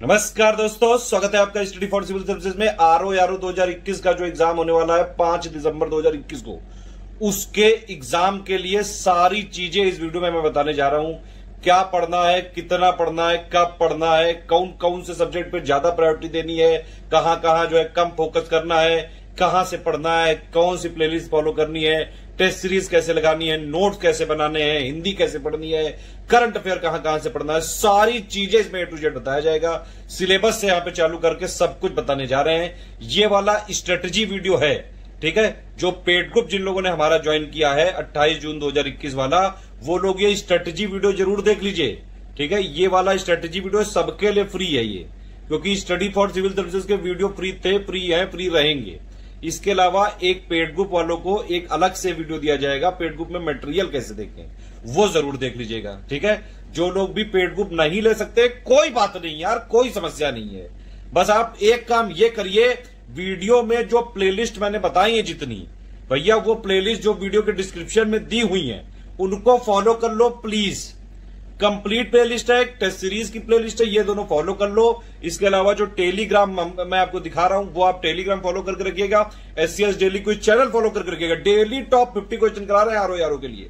नमस्कार दोस्तों, स्वागत है आपका स्टडी फॉर सिविल सर्विसेज में। आरओ 2021 का जो एग्जाम होने वाला है 5 दिसंबर 2021 को, उसके एग्जाम के लिए सारी चीजें इस वीडियो में मैं बताने जा रहा हूं। क्या पढ़ना है, कितना पढ़ना है, कब पढ़ना है, कौन कौन से सब्जेक्ट पे ज्यादा प्रायोरिटी देनी है, कहां कहां जो है कम फोकस करना है, कहां से पढ़ना है, कौन सी प्लेलिस्ट फॉलो करनी है, टेस्ट सीरीज कैसे लगानी है, नोट्स कैसे बनाने हैं, हिंदी कैसे पढ़नी है, करंट अफेयर कहां कहां से पढ़ना है, सारी चीजें इसमें A to Z बताया जाएगा। सिलेबस से यहां पे चालू करके सब कुछ बताने जा रहे हैं। ये वाला स्ट्रेटजी वीडियो है, ठीक है। जो पेड ग्रुप जिन लोगों ने हमारा ज्वाइन किया है 28 जून 2021 वाला, वो लोग ये स्ट्रेटजी वीडियो जरूर देख लीजिए, ठीक है। ये वाला स्ट्रेटजी वीडियो सबके लिए फ्री है ये, क्योंकि स्टडी फॉर सिविल सर्विसेज के वीडियो फ्री थे, फ्री है, फ्री रहेंगे। इसके अलावा एक पेड ग्रुप वालों को एक अलग से वीडियो दिया जाएगा, पेड ग्रुप में मटेरियल कैसे देखें, वो जरूर देख लीजिएगा, ठीक है। जो लोग भी पेड ग्रुप नहीं ले सकते, कोई बात नहीं यार, कोई समस्या नहीं है। बस आप एक काम ये करिए, वीडियो में जो प्लेलिस्ट मैंने बताई है जितनी, भैया वो प्लेलिस्ट जो वीडियो के डिस्क्रिप्शन में दी हुई है उनको फॉलो कर लो प्लीज। कंप्लीट प्लेलिस्ट है, टेस्ट सीरीज की प्लेलिस्ट है, ये दोनों फॉलो कर लो। इसके अलावा जो टेलीग्राम मैं आपको दिखा रहा हूं वो आप टेलीग्राम फॉलो करके रखिएगा। SCS daily quiz channel follow करके रखिएगा। डेली टॉप 50 क्वेश्चन करा रहे हैं आरओ के लिए,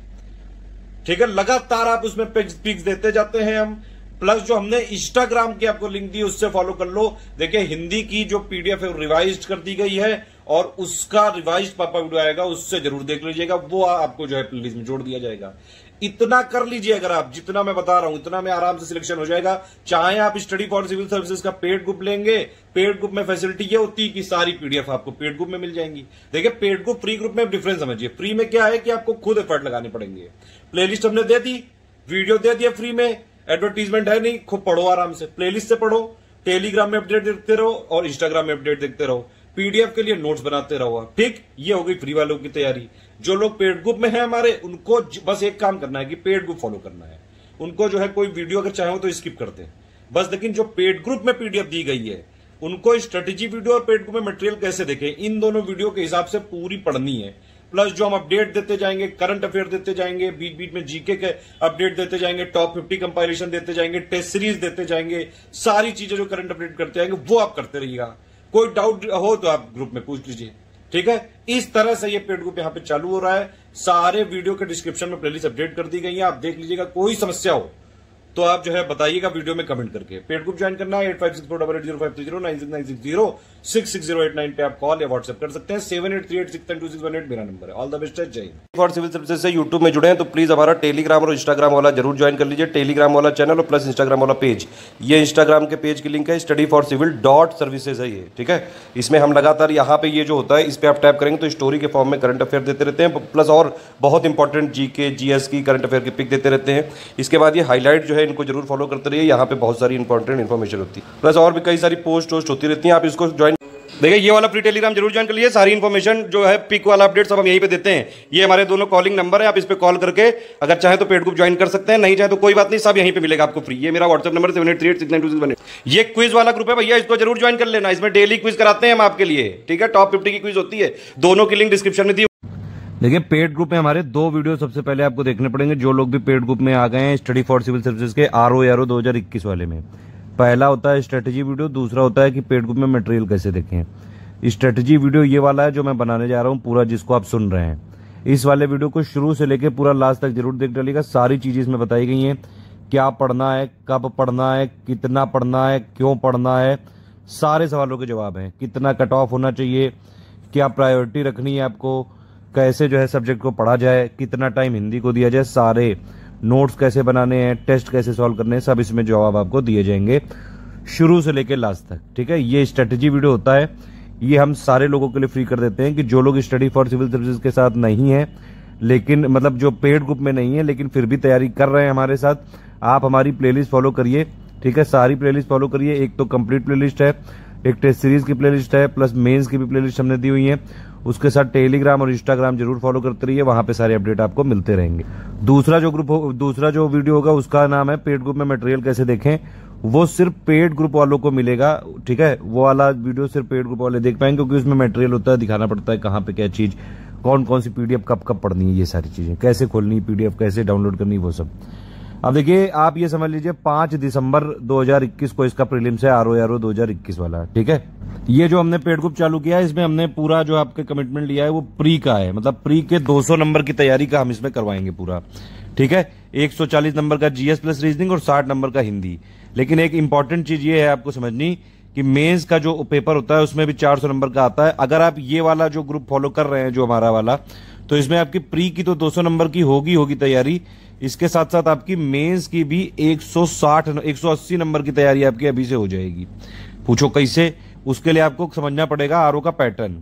ठीक है। लगातार आप उसमें पिक्स देते जाते हैं हम। प्लस जो हमने इंस्टाग्राम की आपको लिंक दी उससे फॉलो कर लो। देखिए हिंदी की जो PDF है रिवाइज कर दी गई है और उसका रिवाइज पापा वीडियो आएगा, उससे जरूर देख लीजिएगा, वो आपको जो है प्लेलिस्ट में जोड़ दिया जाएगा। इतना कर लीजिए अगर आप, जितना मैं बता रहा हूं इतना में आराम से सिलेक्शन हो जाएगा। चाहे आप स्टडी फॉर सिविल सर्विसेज का पेड ग्रुप लेंगे, पेड ग्रुप में फैसिलिटी ये होती है कि सारी PDF आपको पेड ग्रुप में मिल जाएंगी। देखिए पेड ग्रुप फ्री ग्रुप में डिफरेंस समझिए। फ्री में क्या है कि आपको खुद एफर्ट लगाने पड़ेंगे। प्लेलिस्ट हमने दे दी, वीडियो दे दिया फ्री में, एडवर्टीजमेंट है नहीं, खूब पढ़ो आराम से, प्लेलिस्ट से पढ़ो, टेलीग्राम में अपडेट देखते रहो और इंस्टाग्राम में अपडेट देखते रहो, PDF के लिए नोट्स बनाते रहो, ठीक। ये हो गई फ्री वालों की तैयारी। जो लोग पेड ग्रुप में हैं हमारे, उनको बस एक काम करना है कि पेड ग्रुप फॉलो करना है। उनको जो है कोई वीडियो अगर चाहे तो स्किप करते हैं बस। लेकिन जो पेड ग्रुप में PDF दी गई है उनको स्ट्रेटेजी वीडियो और पेड ग्रुप में मटेरियल कैसे देखें, इन दोनों वीडियो के हिसाब से पूरी पढ़नी है। प्लस जो हम अपडेट देते जाएंगे, करंट अफेयर देते जाएंगे, बीच बीच में जीके के अपडेट देते जाएंगे, टॉप 50 कंपाइलेशन देते जाएंगे, टेस्ट सीरीज देते जाएंगे, सारी चीजें जो करंट अपडेट करते जाएंगे वो आप करते रहिएगा। कोई डाउट हो तो आप ग्रुप में पूछ लीजिए, ठीक है। इस तरह से ये पेड ग्रुप यहां पे चालू हो रहा है। सारे वीडियो के डिस्क्रिप्शन में प्लेलिस्ट अपडेट कर दी गई है, आप देख लीजिएगा। कोई समस्या हो तो आप जो है बताइएगा वीडियो में कमेंट करके। पेड ग्रुप ज्वाइन करना है 8564880530 9690866089 पे आप कॉल या व्हाट्सएप कर सकते हैं। 7838692618 मेरा नंबर है। ऑल द बेस्ट है, जय हिंद। फॉर सिविल सर्विसेज से यूट्यूब में जुड़े हैं तो प्लीज हमारा टेलीग्राम और इंस्टाग्राम वाला जरूर ज्वाइन कर लीजिए। टेलीग्राम वाला चैनल और प्लस इंस्टाग्राम वाला पेज, ये इंस्टाग्राम के पेज की लिंक है, studyforcivil.services है ये, ठीक है। इसमें हम लगातार यहाँ पे ये जो होता है इस पे आप टैप करेंगे तो स्टोरी के फॉर्म में करंट अफेयर देते रहते हैं, प्लस और बहुत इंपॉर्टेंट GK GS की करंट अफेयर की पिक देते रहते हैं। इसके बाद ये हाईलाइट जो है इनको जरूर फॉलो करते रहिए, यहाँ पे बहुत सारी इंपॉर्टेंट इन्फॉर्मेशन होती है, प्लस और भी कई सारी पोस्ट होती रहती हैं। आप इसको ज्वाइन देखिए, ये वाला फ्री टेलीग्राम जरूर ज्वाइन कर लीजिए। सारी इन्फॉर्मेशन जो है पिक वाला अपडेट सब हम यहीं पे देते हैं। ये हमारे दोनों कॉलिंग नंबर है, आप इस पे कॉल करके अगर चाहे तो पेड ग्रुप ज्वाइन कर सकते हैं, नहीं चाहे तो कोई बात नहीं, सब यहीं पे मिलेगा आपको फ्री। ये मेरा व्हाट्सएप नंबर 7838692618। ये क्विज वाला ग्रुप है भैया, इसको जरूर ज्वाइन कर लेना। इसमें डेली क्विज कराते हैं हम आपके लिए, ठीक है। टॉप 50 की क्विज होती है, दोनों की लिंक डिस्क्रिप्शन में दी। देखिए पेड ग्रुप में हमारे 2 वीडियो सबसे पहले आपको देखने पड़ेंगे। जो लोग भी पेड ग्रुप में आ गए हैं स्टडी फॉर सिविल सर्विसेज के आरओ 2021 वाले में, पहला होता है स्ट्रेटेजी वीडियो, दूसरा होता है कि पेड ग्रुप में मटेरियल कैसे देखें। स्ट्रेटेजी वीडियो ये वाला है जो मैं बनाने जा रहा हूं पूरा, जिसको आप सुन रहे हैं। इस वाले वीडियो को शुरू से लेकर पूरा लास्ट तक जरूर देख डालिएगा। सारी चीजें इसमें बताई गई हैं, क्या पढ़ना है, कब पढ़ना है, कितना पढ़ना है, क्यों पढ़ना है, सारे सवालों के जवाब हैं। कितना कट ऑफ होना चाहिए, क्या प्रायोरिटी रखनी है आपको, कैसे जो है सब्जेक्ट को पढ़ा जाए, कितना टाइम हिंदी को दिया जाए, सारे नोट्स कैसे बनाने हैं, टेस्ट कैसे सॉल्व करने हैं, सब इसमें जवाब आपको दिए जाएंगे शुरू से लेकर लास्ट तक, ठीक है। ये स्ट्रेटेजी वीडियो होता है, ये हम सारे लोगों के लिए फ्री कर देते हैं कि जो लोग स्टडी फॉर सिविल सर्विसेज के साथ नहीं है, लेकिन मतलब जो पेड ग्रुप में नहीं है लेकिन फिर भी तैयारी कर रहे हैं हमारे साथ, आप हमारी प्लेलिस्ट फॉलो करिए, ठीक है। सारी प्लेलिस्ट फॉलो करिए। एक तो कंप्लीट प्लेलिस्ट है, एक टेस्ट सीरीज की प्लेलिस्ट है, प्लस मेंस की भी प्लेलिस्ट हमने दी हुई है। उसके साथ टेलीग्राम और इंस्टाग्राम जरूर फॉलो करते रहिए, वहां पे सारे अपडेट आपको मिलते रहेंगे। दूसरा जो वीडियो होगा उसका नाम है पेड ग्रुप में मटेरियल कैसे देखें। वो सिर्फ पेड ग्रुप वालों को मिलेगा, ठीक है। वो वाला वीडियो सिर्फ पेड ग्रुप वाले देख पाएंगे, क्योंकि उसमें मटेरियल होता है, दिखाना पड़ता है कहाँ पे क्या चीज, कौन कौन सी PDF कब कब पढ़नी है, ये सारी चीजें कैसे खोलनी, PDF कैसे डाउनलोड करनी, वो सब। अब देखिए, आप ये समझ लीजिए 5 दिसंबर 2021 को इसका प्रीलिम्स है, आरओ 2021 वाला। ठीक है, ये जो हमने पेड ग्रुप चालू किया है, इसमें हमने पूरा जो आपके कमिटमेंट लिया है वो प्री का है, मतलब प्री के 200 नंबर की तैयारी का हम इसमें करवाएंगे पूरा। ठीक है, 140 नंबर का जीएस प्लस रीजनिंग और 60 नंबर का हिंदी। लेकिन एक इंपॉर्टेंट चीज ये है आपको समझनी कि मेंस का जो पेपर होता है उसमें भी 400 नंबर का आता है। अगर आप ये वाला जो ग्रुप फॉलो कर रहे हैं, जो हमारा वाला, तो इसमें आपकी प्री की तो 200 नंबर की होगी तैयारी, इसके साथ साथ आपकी मेंस की भी 180 नंबर की तैयारी आपकी अभी से हो जाएगी। पूछो कैसे? उसके लिए आपको समझना पड़ेगा आरओ का पैटर्न।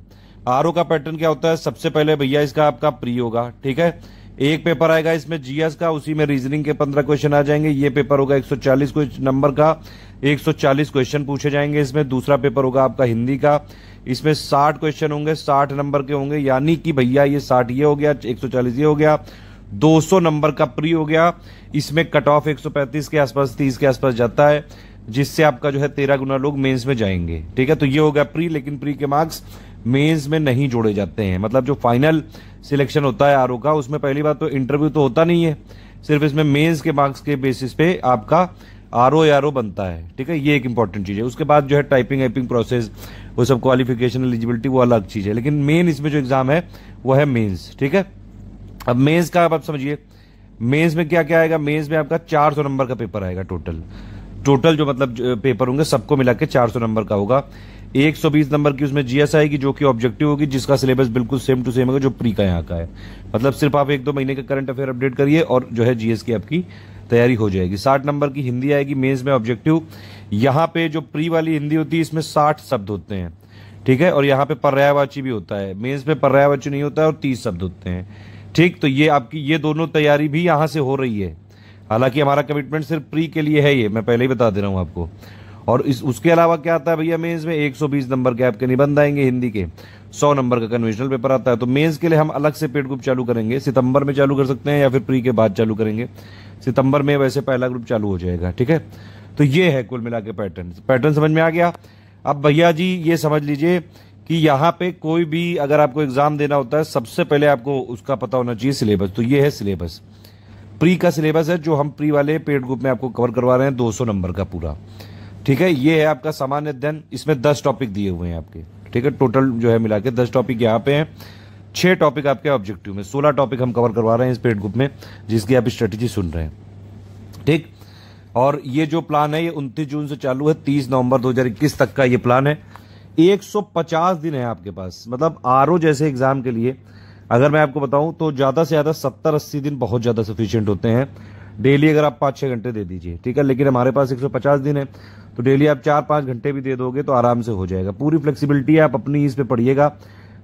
आरओ का पैटर्न क्या होता है? सबसे पहले भैया इसका आपका प्री होगा। ठीक है, एक पेपर आएगा इसमें जीएस का, उसी में रीजनिंग के 15 क्वेश्चन आ जाएंगे। ये पेपर होगा 140 नंबर का, 140 क्वेश्चन पूछे जाएंगे इसमें। दूसरा पेपर होगा आपका हिंदी का, इसमें 60 क्वेश्चन होंगे, 60 नंबर के होंगे, यानी कि भैया ये 60 ये हो गया, 140 ये हो गया, 200 नंबर का प्री हो गया। इसमें कट ऑफ 135 के आसपास, 30 के आसपास जाता है, जिससे आपका जो है 13 गुना लोग मेंस में जाएंगे। ठीक है, तो ये हो गया प्री, लेकिन प्री के मार्क्स मेंस में नहीं जोड़े जाते हैं। मतलब जो फाइनल सिलेक्शन होता है आरओ का, उसमें पहली बात तो इंटरव्यू तो होता नहीं है, सिर्फ इसमें मेंस के मार्क्स के बेसिस पे आपका आरओ बनता है। ठीक है, ये एक इंपॉर्टेंट चीज है। उसके बाद जो है टाइपिंग प्रोसेस, वो सब क्वालिफिकेशन एलिजिबिलिटी, वो अलग चीज है। लेकिन मेन इसमें जो एग्जाम है वो है मेंस। ठीक है, अब मेंस का आप समझिए, मेंस में क्या क्या आएगा। मेंस में आपका 400 नंबर का पेपर आएगा टोटल जो मतलब पेपर होंगे सबको मिला के 400 नंबर का होगा। 120 नंबर की उसमें जीएस आएगी, जो कि ऑब्जेक्टिव होगी, जिसका सिलेबस बिल्कुल सेम टू सेम होगा जो प्री का यहाँ का है। मतलब सिर्फ आप 1-2 महीने का करंट अफेयर अपडेट करिए और जो है जीएस की आपकी तैयारी हो जाएगी। 60 नंबर की हिंदी आएगी मेंस में ऑब्जेक्टिव। यहाँ पे जो प्री वाली हिंदी होती है, इसमें 60 शब्द होते हैं। ठीक है, और यहाँ पे पर्यायवाची भी होता है। मेंस में पर्यायवाची नहीं होता है और 30 शब्द होते हैं। ठीक, तो ये आपकी ये दोनों तैयारी भी यहाँ से हो रही है। हालांकि हमारा कमिटमेंट सिर्फ प्री के लिए है, ये मैं पहले ही बता दे रहा हूँ आपको। और उसके अलावा क्या आता है भैया, मेंस में 120 नंबर के आपके निबंध आएंगे हिंदी के, 100 नंबर का कन्वेंशनल पेपर आता है। तो मेंस के लिए हम अलग से पेड ग्रुप चालू करेंगे, सितंबर में चालू कर सकते हैं या फिर प्री के बाद चालू करेंगे। सितंबर में वैसे पहला ग्रुप चालू हो जाएगा। ठीक है, तो ये है कुल मिला के पैटर्न समझ में आ गया। अब भैया जी ये समझ लीजिए कि यहाँ पे कोई भी अगर आपको एग्जाम देना होता है, सबसे पहले आपको उसका पता होना चाहिए सिलेबस। तो ये है सिलेबस, प्री का सिलेबस है, जो हम प्री वाले पेड ग्रुप में आपको कवर करवा रहे हैं, 200 नंबर का पूरा। ठीक है, ये है आपका सामान्य अध्ययन, इसमें 10 टॉपिक दिए हुए हैं आपके। ठीक है, टोटल जो है मिला के 10 टॉपिक यहाँ पे हैं, 6 टॉपिक आपके ऑब्जेक्टिव में, 16 टॉपिक हम कवर करवा रहे हैं इस पेड ग्रुप में, जिसकी आप स्ट्रेटेजी सुन रहे हैं। ठीक, और ये जो प्लान है ये 29 जून से चालू है, 30 नवंबर 2021 तक का ये प्लान है। 150 दिन है आपके पास। मतलब आरओ जैसे एग्जाम के लिए अगर मैं आपको बताऊं तो ज्यादा से ज्यादा 70-80 दिन बहुत ज्यादा सफिशिएंट होते हैं। डेली अगर आप 5-6 घंटे दे दीजिए, ठीक है, लेकिन हमारे पास 150 दिन है, तो डेली आप 4-5 घंटे भी दे दोगे तो आराम से हो जाएगा। पूरी फ्लेक्सिबिलिटी है, आप अपनी इस पे पढ़िएगा,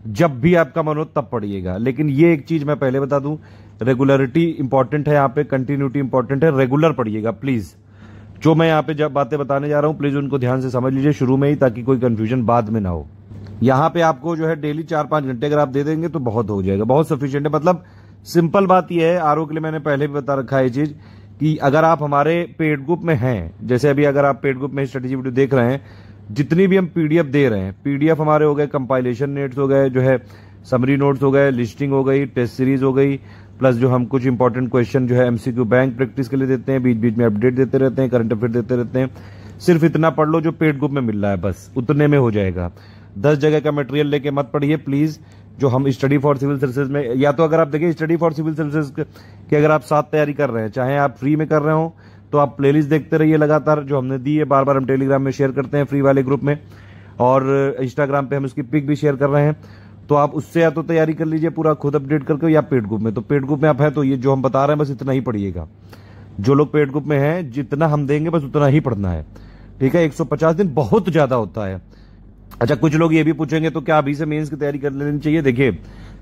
जब भी आपका मन हो तब पढ़िएगा। लेकिन ये एक चीज मैं पहले बता दूं, रेगुलरिटी इंपॉर्टेंट है यहाँ पे, कंटिन्यूटी इंपॉर्टेंट है, रेगुलर पढ़िएगा प्लीज। जो मैं यहाँ पे जब बातें बताने जा रहा हूँ प्लीज उनको ध्यान से समझ लीजिए शुरू में ही, ताकि कोई कंफ्यूजन बाद में ना हो। यहाँ पे आपको जो है डेली 4-5 घंटे अगर आप दे देंगे तो बहुत हो जाएगा, बहुत सफिशिएंट है। मतलब सिंपल बात यह है, आरओ के लिए मैंने पहले भी बता रखा है ये चीज कि अगर आप हमारे पेड ग्रुप में हैं, जैसे अभी अगर आप पेड ग्रुप में स्ट्रेटेजी वीडियो देख रहे हैं, जितनी भी हम पीडीएफ दे रहे हैं, पीडीएफ हमारे हो गए, कंपाइलेशन नोट्स हो गए, जो है समरी नोट्स हो गए, लिस्टिंग हो गई, टेस्ट सीरीज हो गई, प्लस जो हम कुछ इंपॉर्टेंट क्वेश्चन जो है एमसीक्यू बैंक प्रैक्टिस के लिए देते हैं, बीच बीच में अपडेट देते रहते हैं, करंट अफेयर देते रहते हैं। सिर्फ इतना पढ़ लो जो पेड ग्रुप में मिल रहा है, बस उतने में हो जाएगा। 10 जगह का मटेरियल लेके मत पढ़िए प्लीज। जो हम स्टडी फॉर सिविल सर्विसेज में, या तो अगर आप देखिए स्टडी फॉर सिविल सर्विसेज की अगर आप साथ तैयारी कर रहे हैं, चाहे आप फ्री में कर रहे हो, तो आप प्लेलिस्ट देखते रहिए लगातार, जो हमने दी है, बार बार हम टेलीग्राम में शेयर करते हैं फ्री वाले ग्रुप में, और इंस्टाग्राम पे हम उसकी पिक भी शेयर कर रहे हैं। तो आप उससे या तो तैयारी कर लीजिए पूरा खुद अपडेट करके, या पेड ग्रुप में। तो पेड ग्रुप में आप हैं तो ये जो हम बता रहे हैं बस इतना ही पढ़िएगा। जो लोग पेड ग्रुप में हैं, जितना हम देंगे बस उतना ही पढ़ना है, ठीक है। 150 दिन बहुत ज्यादा होता है। अच्छा, कुछ लोग ये भी पूछेंगे तो क्या अभी से मेंस की तैयारी कर लेनी चाहिए? देखिए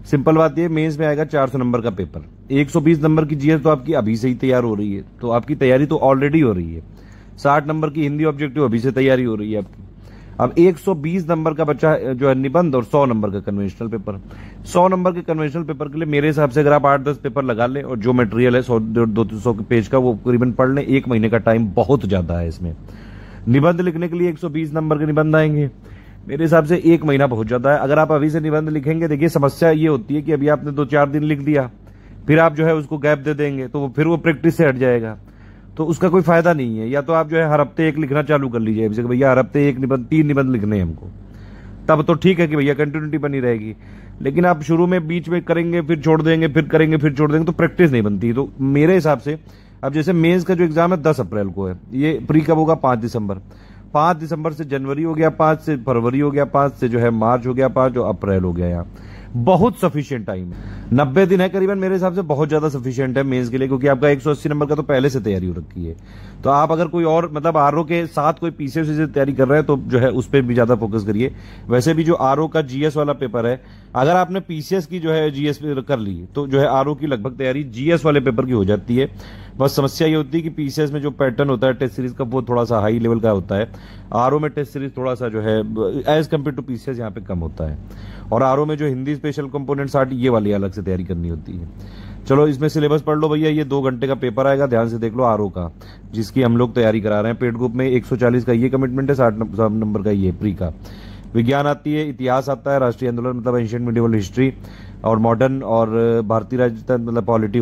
सिंपल बात ये, मेंस में आएगा 400 नंबर का पेपर, 120 नंबर की जीएस तो आपकी अभी से ही तैयार हो रही है, तो आपकी तैयारी तो ऑलरेडी हो रही है। 60 नंबर की हिंदी ऑब्जेक्टिव अभी से तैयारी हो रही है आपकी। अब 120 नंबर का बच्चा जो है निबंध, और 100 नंबर का कन्वेंशनल पेपर। 100 नंबर के कन्वेंशनल पेपर के लिए मेरे हिसाब से अगर आप 8-10 पेपर लगा लें, और जो मटेरियल है 100-200 पेज का वो करीबन पढ़ लें, 1 महीने का टाइम बहुत ज्यादा है इसमें। निबंध लिखने के लिए 120 नंबर के निबंध आएंगे, मेरे हिसाब से 1 महीना बहुत ज्यादा है। अगर आप अभी से निबंध लिखेंगे, देखिए समस्या ये होती है कि अभी आपने 2-4 दिन लिख दिया, फिर आप जो है उसको गैप दे देंगे तो फिर वो प्रैक्टिस से हट जाएगा। तो उसका कोई फायदा नहीं है। या तो आप जो है हर हफ्ते एक लिखना चालू कर लीजिए, जैसे भैया हर हफ्ते एक निबंध 3 निबंध लिखने हैं हमको, तब तो ठीक है कि भैया कंटिन्यूटी बनी रहेगी। लेकिन आप शुरू में बीच में करेंगे फिर छोड़ देंगे, फिर करेंगे फिर छोड़ देंगे, तो प्रैक्टिस नहीं बनती। तो मेरे हिसाब से अब जैसे मेंस का जो एग्जाम है 10 अप्रैल को है, ये प्री कब होगा 5 दिसंबर। 5 दिसंबर से जनवरी हो गया, 5 से फरवरी हो गया, 5 से जो है मार्च हो गया, 5 जो अप्रैल हो गया। यहाँ बहुत सफिशिएंट टाइम है, 90 दिन है करीबन, मेरे हिसाब से बहुत ज्यादा सफिशिएंट है मेंस के लिए, क्योंकि आपका 180 नंबर का तो पहले से तैयारी हो रखी है। तो आप अगर कोई और मतलब आरओ के साथ कोई पीसीएस से तैयारी कर रहे हैं तो जो है उस पर भी ज्यादा फोकस करिए। वैसे भी जो आरओ का जीएस वाला पेपर है, अगर आपने पीसीएस की जो है जीएस कर ली तो जो है आरओ की लगभग तैयारी जीएस वाले पेपर की हो जाती है। बस समस्या ये होती है कि पीसीएस में जो पैटर्न होता है टेस्ट सीरीज का वो थोड़ा सा हाई लेवल का होता है, आरओ में टेस्ट सीरीज थोड़ा सा जो है एज कम्पेयर टू पीसीएस यहाँ पे कम होता है। और आरओ में जो हिंदी स्पेशल कंपोनेंट्स आर्ट ये वाली अलग से तैयारी करनी होती है। चलो इसमें सिलेबस पढ़ लो भैया, ये 2 घंटे का पेपर आएगा, ध्यान से देख लो आरओ का, जिसकी हम लोग तैयारी करा रहे हैं। पेड ग्रुप में 140 का ये कमिटमेंट है, 60 नंबर का ये प्री का। विज्ञान आती है, इतिहास आता है, राष्ट्रीय आंदोलन मतलब एंशिएंट मिडिवल हिस्ट्री और मॉडर्न, और भारतीय राजतंत्र मतलब पॉलिटी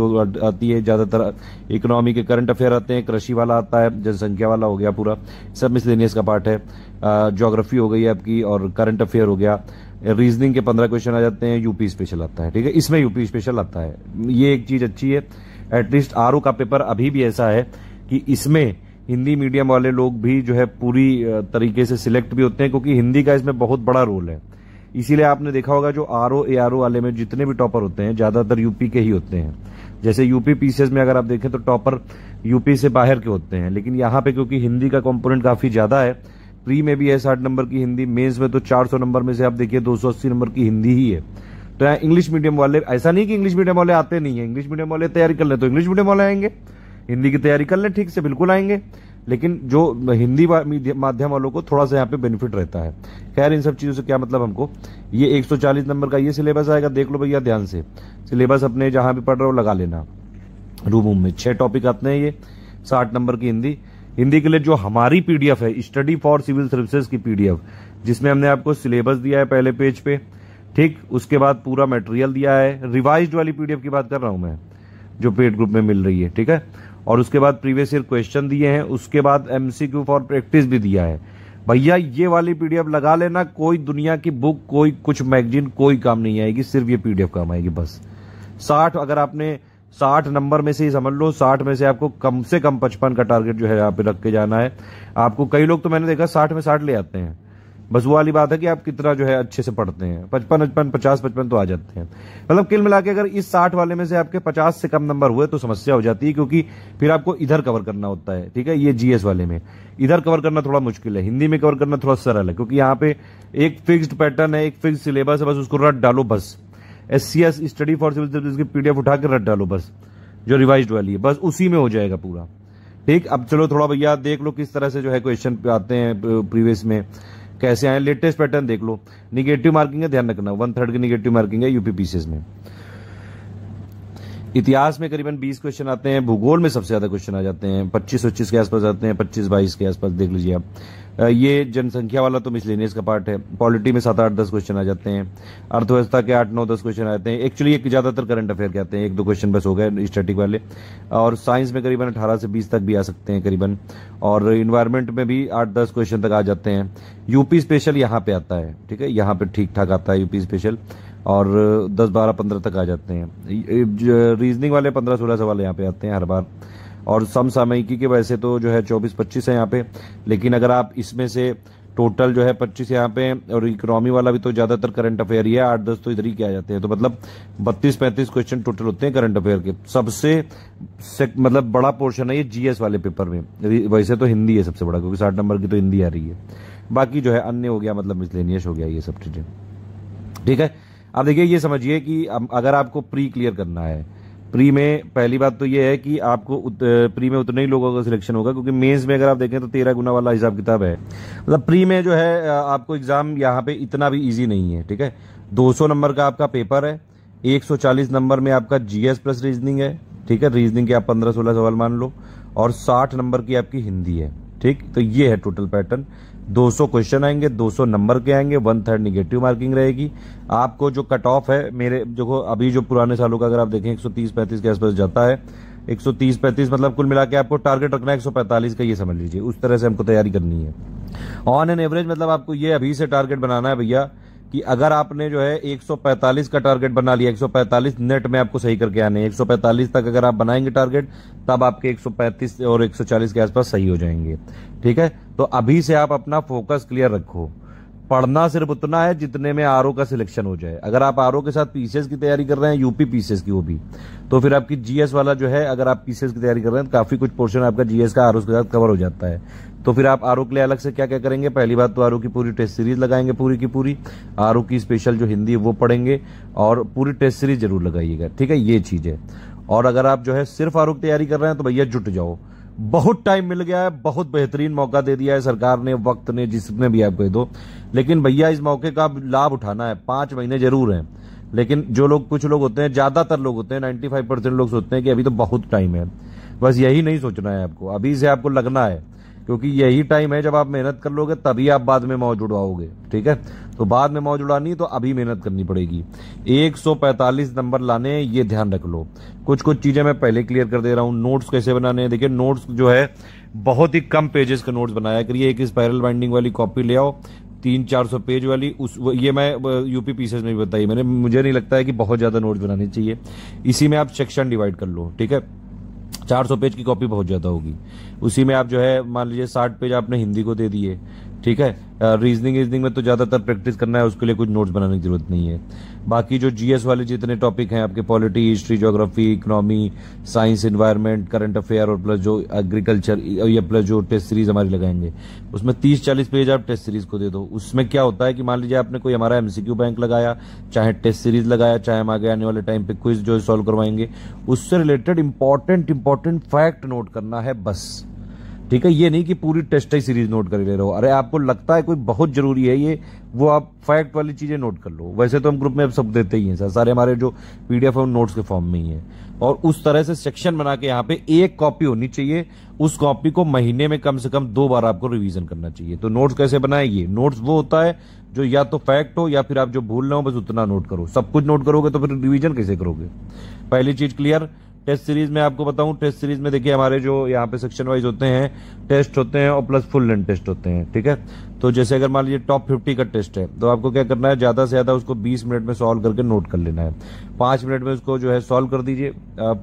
आती है, ज्यादातर इकोनॉमी के करंट अफेयर आते हैं, कृषि वाला आता है, जनसंख्या वाला हो गया पूरा, सब मिसलेनियस का पार्ट है। ज्योग्राफी हो गई आपकी और करंट अफेयर हो गया। रीजनिंग के 15 क्वेश्चन आ जाते हैं, यूपी स्पेशल आता है, ठीक है, इसमें यूपी स्पेशल आता है। ये एक चीज अच्छी है, एटलीस्ट आरओ का पेपर अभी भी ऐसा है कि इसमें हिंदी मीडियम वाले लोग भी जो है पूरी तरीके से सिलेक्ट भी होते हैं, क्योंकि हिंदी का इसमें बहुत बड़ा रोल है। इसीलिए आपने देखा होगा जो आरओ एआरओ वाले में जितने भी टॉपर होते हैं ज्यादातर यूपी के ही होते हैं। जैसे यूपी पीसीएस में अगर आप देखें तो टॉपर यूपी से बाहर के होते हैं, लेकिन यहाँ पे क्योंकि हिंदी का कंपोनेंट काफी ज्यादा है, प्री में भी है 60 नंबर की हिंदी, मेंस में तो 400 नंबर में से आप देखिए 280 नंबर की हिंदी ही है। तो यहाँ इंग्लिश मीडियम वाले, ऐसा नहीं कि इंग्लिश मीडियम वाले आते नहीं है, इंग्लिश मीडियम वाले तैयारी कर ले तो इंग्लिश मीडियम वाले आएंगे, हिंदी की तैयारी कर ले ठीक से बिल्कुल आएंगे, लेकिन जो हिंदी माध्यम वालों को थोड़ा सा यहाँ पे बेनिफिट रहता है। खैर इन सब चीजों से क्या मतलब हमको, ये 140 नंबर का ये सिलेबस आएगा, देख लो भैया ध्यान से, सिलेबस अपने जहां भी पढ़ रहे हो लगा लेना। रूम में 6 टॉपिक आते हैं, ये 60 नंबर की हिंदी। हिंदी के लिए जो हमारी पीडीएफ है, स्टडी फॉर सिविल सर्विसेज की पीडीएफ, जिसमें हमने आपको सिलेबस दिया है पहले पेज पे, ठीक, उसके बाद पूरा मटेरियल दिया है, रिवाइज्ड वाली पीडीएफ की बात कर रहा हूं मैं, जो पेड ग्रुप में मिल रही है, ठीक है, और उसके बाद प्रीवियस ईयर क्वेश्चन दिए हैं, उसके बाद एमसीक्यू फॉर प्रैक्टिस भी दिया है। भैया ये वाली पीडीएफ लगा लेना, कोई दुनिया की बुक, कोई कुछ मैगजीन कोई काम नहीं आएगी, सिर्फ ये पीडीएफ काम आएगी बस। 60 अगर आपने 60 नंबर में से ही समझ लो, 60 में से आपको कम से कम 55 का टारगेट जो है यहाँ पे रख के जाना है आपको। कई लोग तो मैंने देखा 60 में 60 ले आते हैं, बस वो वाली बात है कि आप कितना जो है अच्छे से पढ़ते हैं। 55 50 55 तो आ जाते हैं, मतलब कुल मिला के अगर इस 60 वाले में से आपके 50 से कम नंबर हुए तो समस्या हो जाती है, क्योंकि फिर आपको इधर कवर करना होता है, ठीक है। ये जीएस वाले में इधर कवर करना थोड़ा मुश्किल है, हिंदी में कवर करना थोड़ा सरल है, क्योंकि यहाँ पे एक फिक्स्ड पैटर्न है, एक फिक्स सिलेबस है, बस उसको रट डालो बस। SCS study for civil services की पीडीएफ उठा के रट डालो बस, जो रिवाइज्ड वाली है, बस उसी में हो जाएगा पूरा, ठीक। अब चलो थोड़ा भैया देख लो किस तरह से जो है क्वेश्चन आते हैं प्रीवियस में, कैसे आए, लेटेस्ट पैटर्न देख लो। निगेटिव मार्किंग है, ध्यान रखना, 1/3 की निगेटिव मार्किंग है यूपी पीसीएस में। इतिहास में करीबन 20 क्वेश्चन आते हैं, भूगोल में सबसे ज्यादा क्वेश्चन आ जाते हैं, 25-25 के आसपास आते हैं, 25-22 के आसपास देख लीजिए आप। ये जनसंख्या वाला तो मिसलेनियस का पार्ट है। पॉलिटी में 7-8-10 क्वेश्चन आ जाते हैं, अर्थव्यवस्था के 8-9-10 क्वेश्चन आते हैं। एक्चुअली ये ज्यादातर करंट अफेयर के आते हैं, 1-2 क्वेश्चन बस हो गए स्टैटिक वाले। और साइंस में करीबन 18 से 20 तक भी आ सकते हैं करीबन, और इन्वायरमेंट में भी 8-10 क्वेश्चन तक आ जाते हैं। यूपी स्पेशल यहाँ पे आता है, ठीक है, यहाँ पे ठीक ठाक आता है यूपी स्पेशल, और 10, 12, 15 तक आ जाते हैं। रीजनिंग वाले 15-16 सवाल यहाँ पे आते हैं हर बार, और समसामयिकी के वैसे तो जो है 24-25 है यहाँ पे, लेकिन अगर आप इसमें से टोटल जो है 25 यहाँ पे, और इकोनॉमी वाला भी तो ज्यादातर करंट अफेयर ही है, 8-10 तो इधर ही क्या जाते हैं, तो मतलब 32-35 क्वेश्चन टोटल होते हैं करंट अफेयर के। सबसे मतलब बड़ा पोर्शन है ये जीएस वाले पेपर में, वैसे तो हिंदी है सबसे बड़ा, क्योंकि 60 नंबर की तो हिंदी आ रही है, बाकी जो है अन्य हो गया, मतलब मिसलेनियस हो गया, ये सब चीजें, ठीक है। अब देखिए ये समझिए कि अगर आपको प्री क्लियर करना है, प्री में पहली बात तो ये है कि आपको प्री में उतने ही लोगों का सिलेक्शन होगा, क्योंकि मेंस में अगर आप देखें तो 13 गुना वाला हिसाब किताब है। मतलब प्री में जो है आपको एग्जाम यहाँ पे इतना भी इजी नहीं है, ठीक है। 200 नंबर का आपका पेपर है, 140 नंबर में आपका जीएस प्लस रीजनिंग है, ठीक है, रीजनिंग के आप 15-16 सवाल मान लो, और 60 नंबर की आपकी हिंदी है, ठीक। तो ये है टोटल पैटर्न, 200 क्वेश्चन आएंगे, 200 नंबर के आएंगे, 1/3 निगेटिव मार्किंग रहेगी। आपको जो कट ऑफ है, मेरे जो अभी जो पुराने सालों का अगर आप देखें 130-35 के आसपास जाता है, 130-35 मतलब कुल मिला के आपको टारगेट रखना है 145 का, ये समझ लीजिए। उस तरह से हमको तैयारी करनी है। ऑन एन एवरेज मतलब आपको ये अभी से टारगेट बनाना है भैया कि अगर आपने जो है 145 का टारगेट बना लिया, 145 नेट में आपको सही करके आने हैं। 145 तक अगर आप बनाएंगे टारगेट, तब आपके 135 और 140 के आसपास सही हो जाएंगे। ठीक है, तो अभी से आप अपना फोकस क्लियर रखो। पढ़ना सिर्फ उतना है जितने में आरओ का सिलेक्शन हो जाए। अगर आप आरओ के साथ पीसीएस की तैयारी कर रहे हैं, यूपी पीसीएस की वो भी, तो फिर आपकी जीएस वाला जो है, अगर आप पीसीएस की तैयारी कर रहे हैं तो काफी कुछ पोर्शन आपका जीएस का आरओ के साथ कवर हो जाता है। तो फिर आप आरओ के लिए अलग से क्या क्या करेंगे? पहली बात तो आरओ की पूरी टेस्ट सीरीज लगाएंगे, पूरी की पूरी। आरओ की स्पेशल जो हिंदी है वो पढ़ेंगे और पूरी टेस्ट सीरीज जरूर लगाइएगा। ठीक है, ये चीज है। और अगर आप जो है सिर्फ आरओ की तैयारी कर रहे हैं तो भैया जुट जाओ, बहुत टाइम मिल गया है, बहुत बेहतरीन मौका दे दिया है सरकार ने, वक्त ने, जिसने भी आप कह दो। लेकिन भैया इस मौके का लाभ उठाना है। 5 महीने जरूर हैं, लेकिन जो लोग, कुछ लोग होते हैं, ज्यादातर लोग होते हैं, 95% लोग सोचते हैं कि अभी तो बहुत टाइम है। बस यही नहीं सोचना है आपको, अभी से आपको लगना है, क्योंकि यही टाइम है जब आप मेहनत कर लोगे तभी आप बाद में मौज उड़ाओगे। ठीक है, तो बाद में मौज उड़ानी तो अभी मेहनत करनी पड़ेगी। 145 नंबर लाने, ये ध्यान रख लो। कुछ कुछ चीजें मैं पहले क्लियर कर दे रहा हूं। नोट्स कैसे बनाने हैं, देखिए नोट्स जो है बहुत ही कम पेजेस के नोट्स बनाया करिए। एक स्पाइरल बाइंडिंग वाली कॉपी ले आओ, 300-400 पेज वाली। ये मैं यूपी पीसीएस में भी बताई मैंने। मुझे नहीं लगता है कि बहुत ज्यादा नोट्स बनाने चाहिए। इसी में आप सेक्शन डिवाइड कर लो। ठीक है, 400 पेज की कॉपी बहुत ज्यादा होगी। उसी में आप जो है मान लीजिए 60 पेज आपने हिंदी को दे दिए। ठीक है, रीजनिंग में तो ज्यादातर प्रैक्टिस करना है, उसके लिए कुछ नोट्स बनाने की जरूरत नहीं है। बाकी जो जीएस वाले जितने टॉपिक हैं आपके, polity, history, geography, economy, science, environment, current affair और प्लस जो एग्रीकल्चर, या प्लस जो टेस्ट सीरीज हमारी लगाएंगे, उसमें 30-40 पेज आप टेस्ट सीरीज को दे दो। उसमें क्या होता है कि मान लीजिए आपने कोई हमारा एमसीक्यू बैंक लगाया, चाहे टेस्ट सीरीज लगाया, चाहे हम आगे आने वाले टाइम पे क्विज जो सॉल्व करवाएंगे, उससे रिलेटेड इंपॉर्टेंट फैक्ट नोट करना है बस। ठीक है, ये नहीं कि पूरी टेस्ट ही सीरीज नोट कर ले रहे हो। अरे आपको लगता है कोई बहुत जरूरी है ये, वो आप फैक्ट वाली चीजें नोट कर लो। वैसे तो हम ग्रुप में अब सब देते ही हैं सर, सारे हमारे जो पीडीएफ है उन नोट्स के फॉर्म में ही है। और उस तरह से सेक्शन बना के यहाँ पे एक कॉपी होनी चाहिए। उस कॉपी को महीने में कम से कम 2 बार आपको रिवीजन करना चाहिए। तो नोट्स कैसे बनाएंगे? नोट्स वो होता है जो या तो फैक्ट हो या फिर आप जो भूल रहे हो बस उतना नोट करो। सब कुछ नोट करोगे तो फिर रिवीजन कैसे करोगे? पहली चीज क्लियर। टेस्ट सीरीज में आपको बताऊं, टेस्ट सीरीज में देखिए हमारे जो यहाँ पे सेक्शन वाइज होते हैं, टेस्ट होते हैं और प्लस फुल लेंथ टेस्ट होते हैं। ठीक है, तो जैसे अगर मान लीजिए टॉप 50 का टेस्ट है तो आपको क्या करना है, ज्यादा से ज्यादा उसको 20 मिनट में सॉल्व करके नोट कर लेना है। 5 मिनट में उसको जो है सॉल्व कर दीजिए।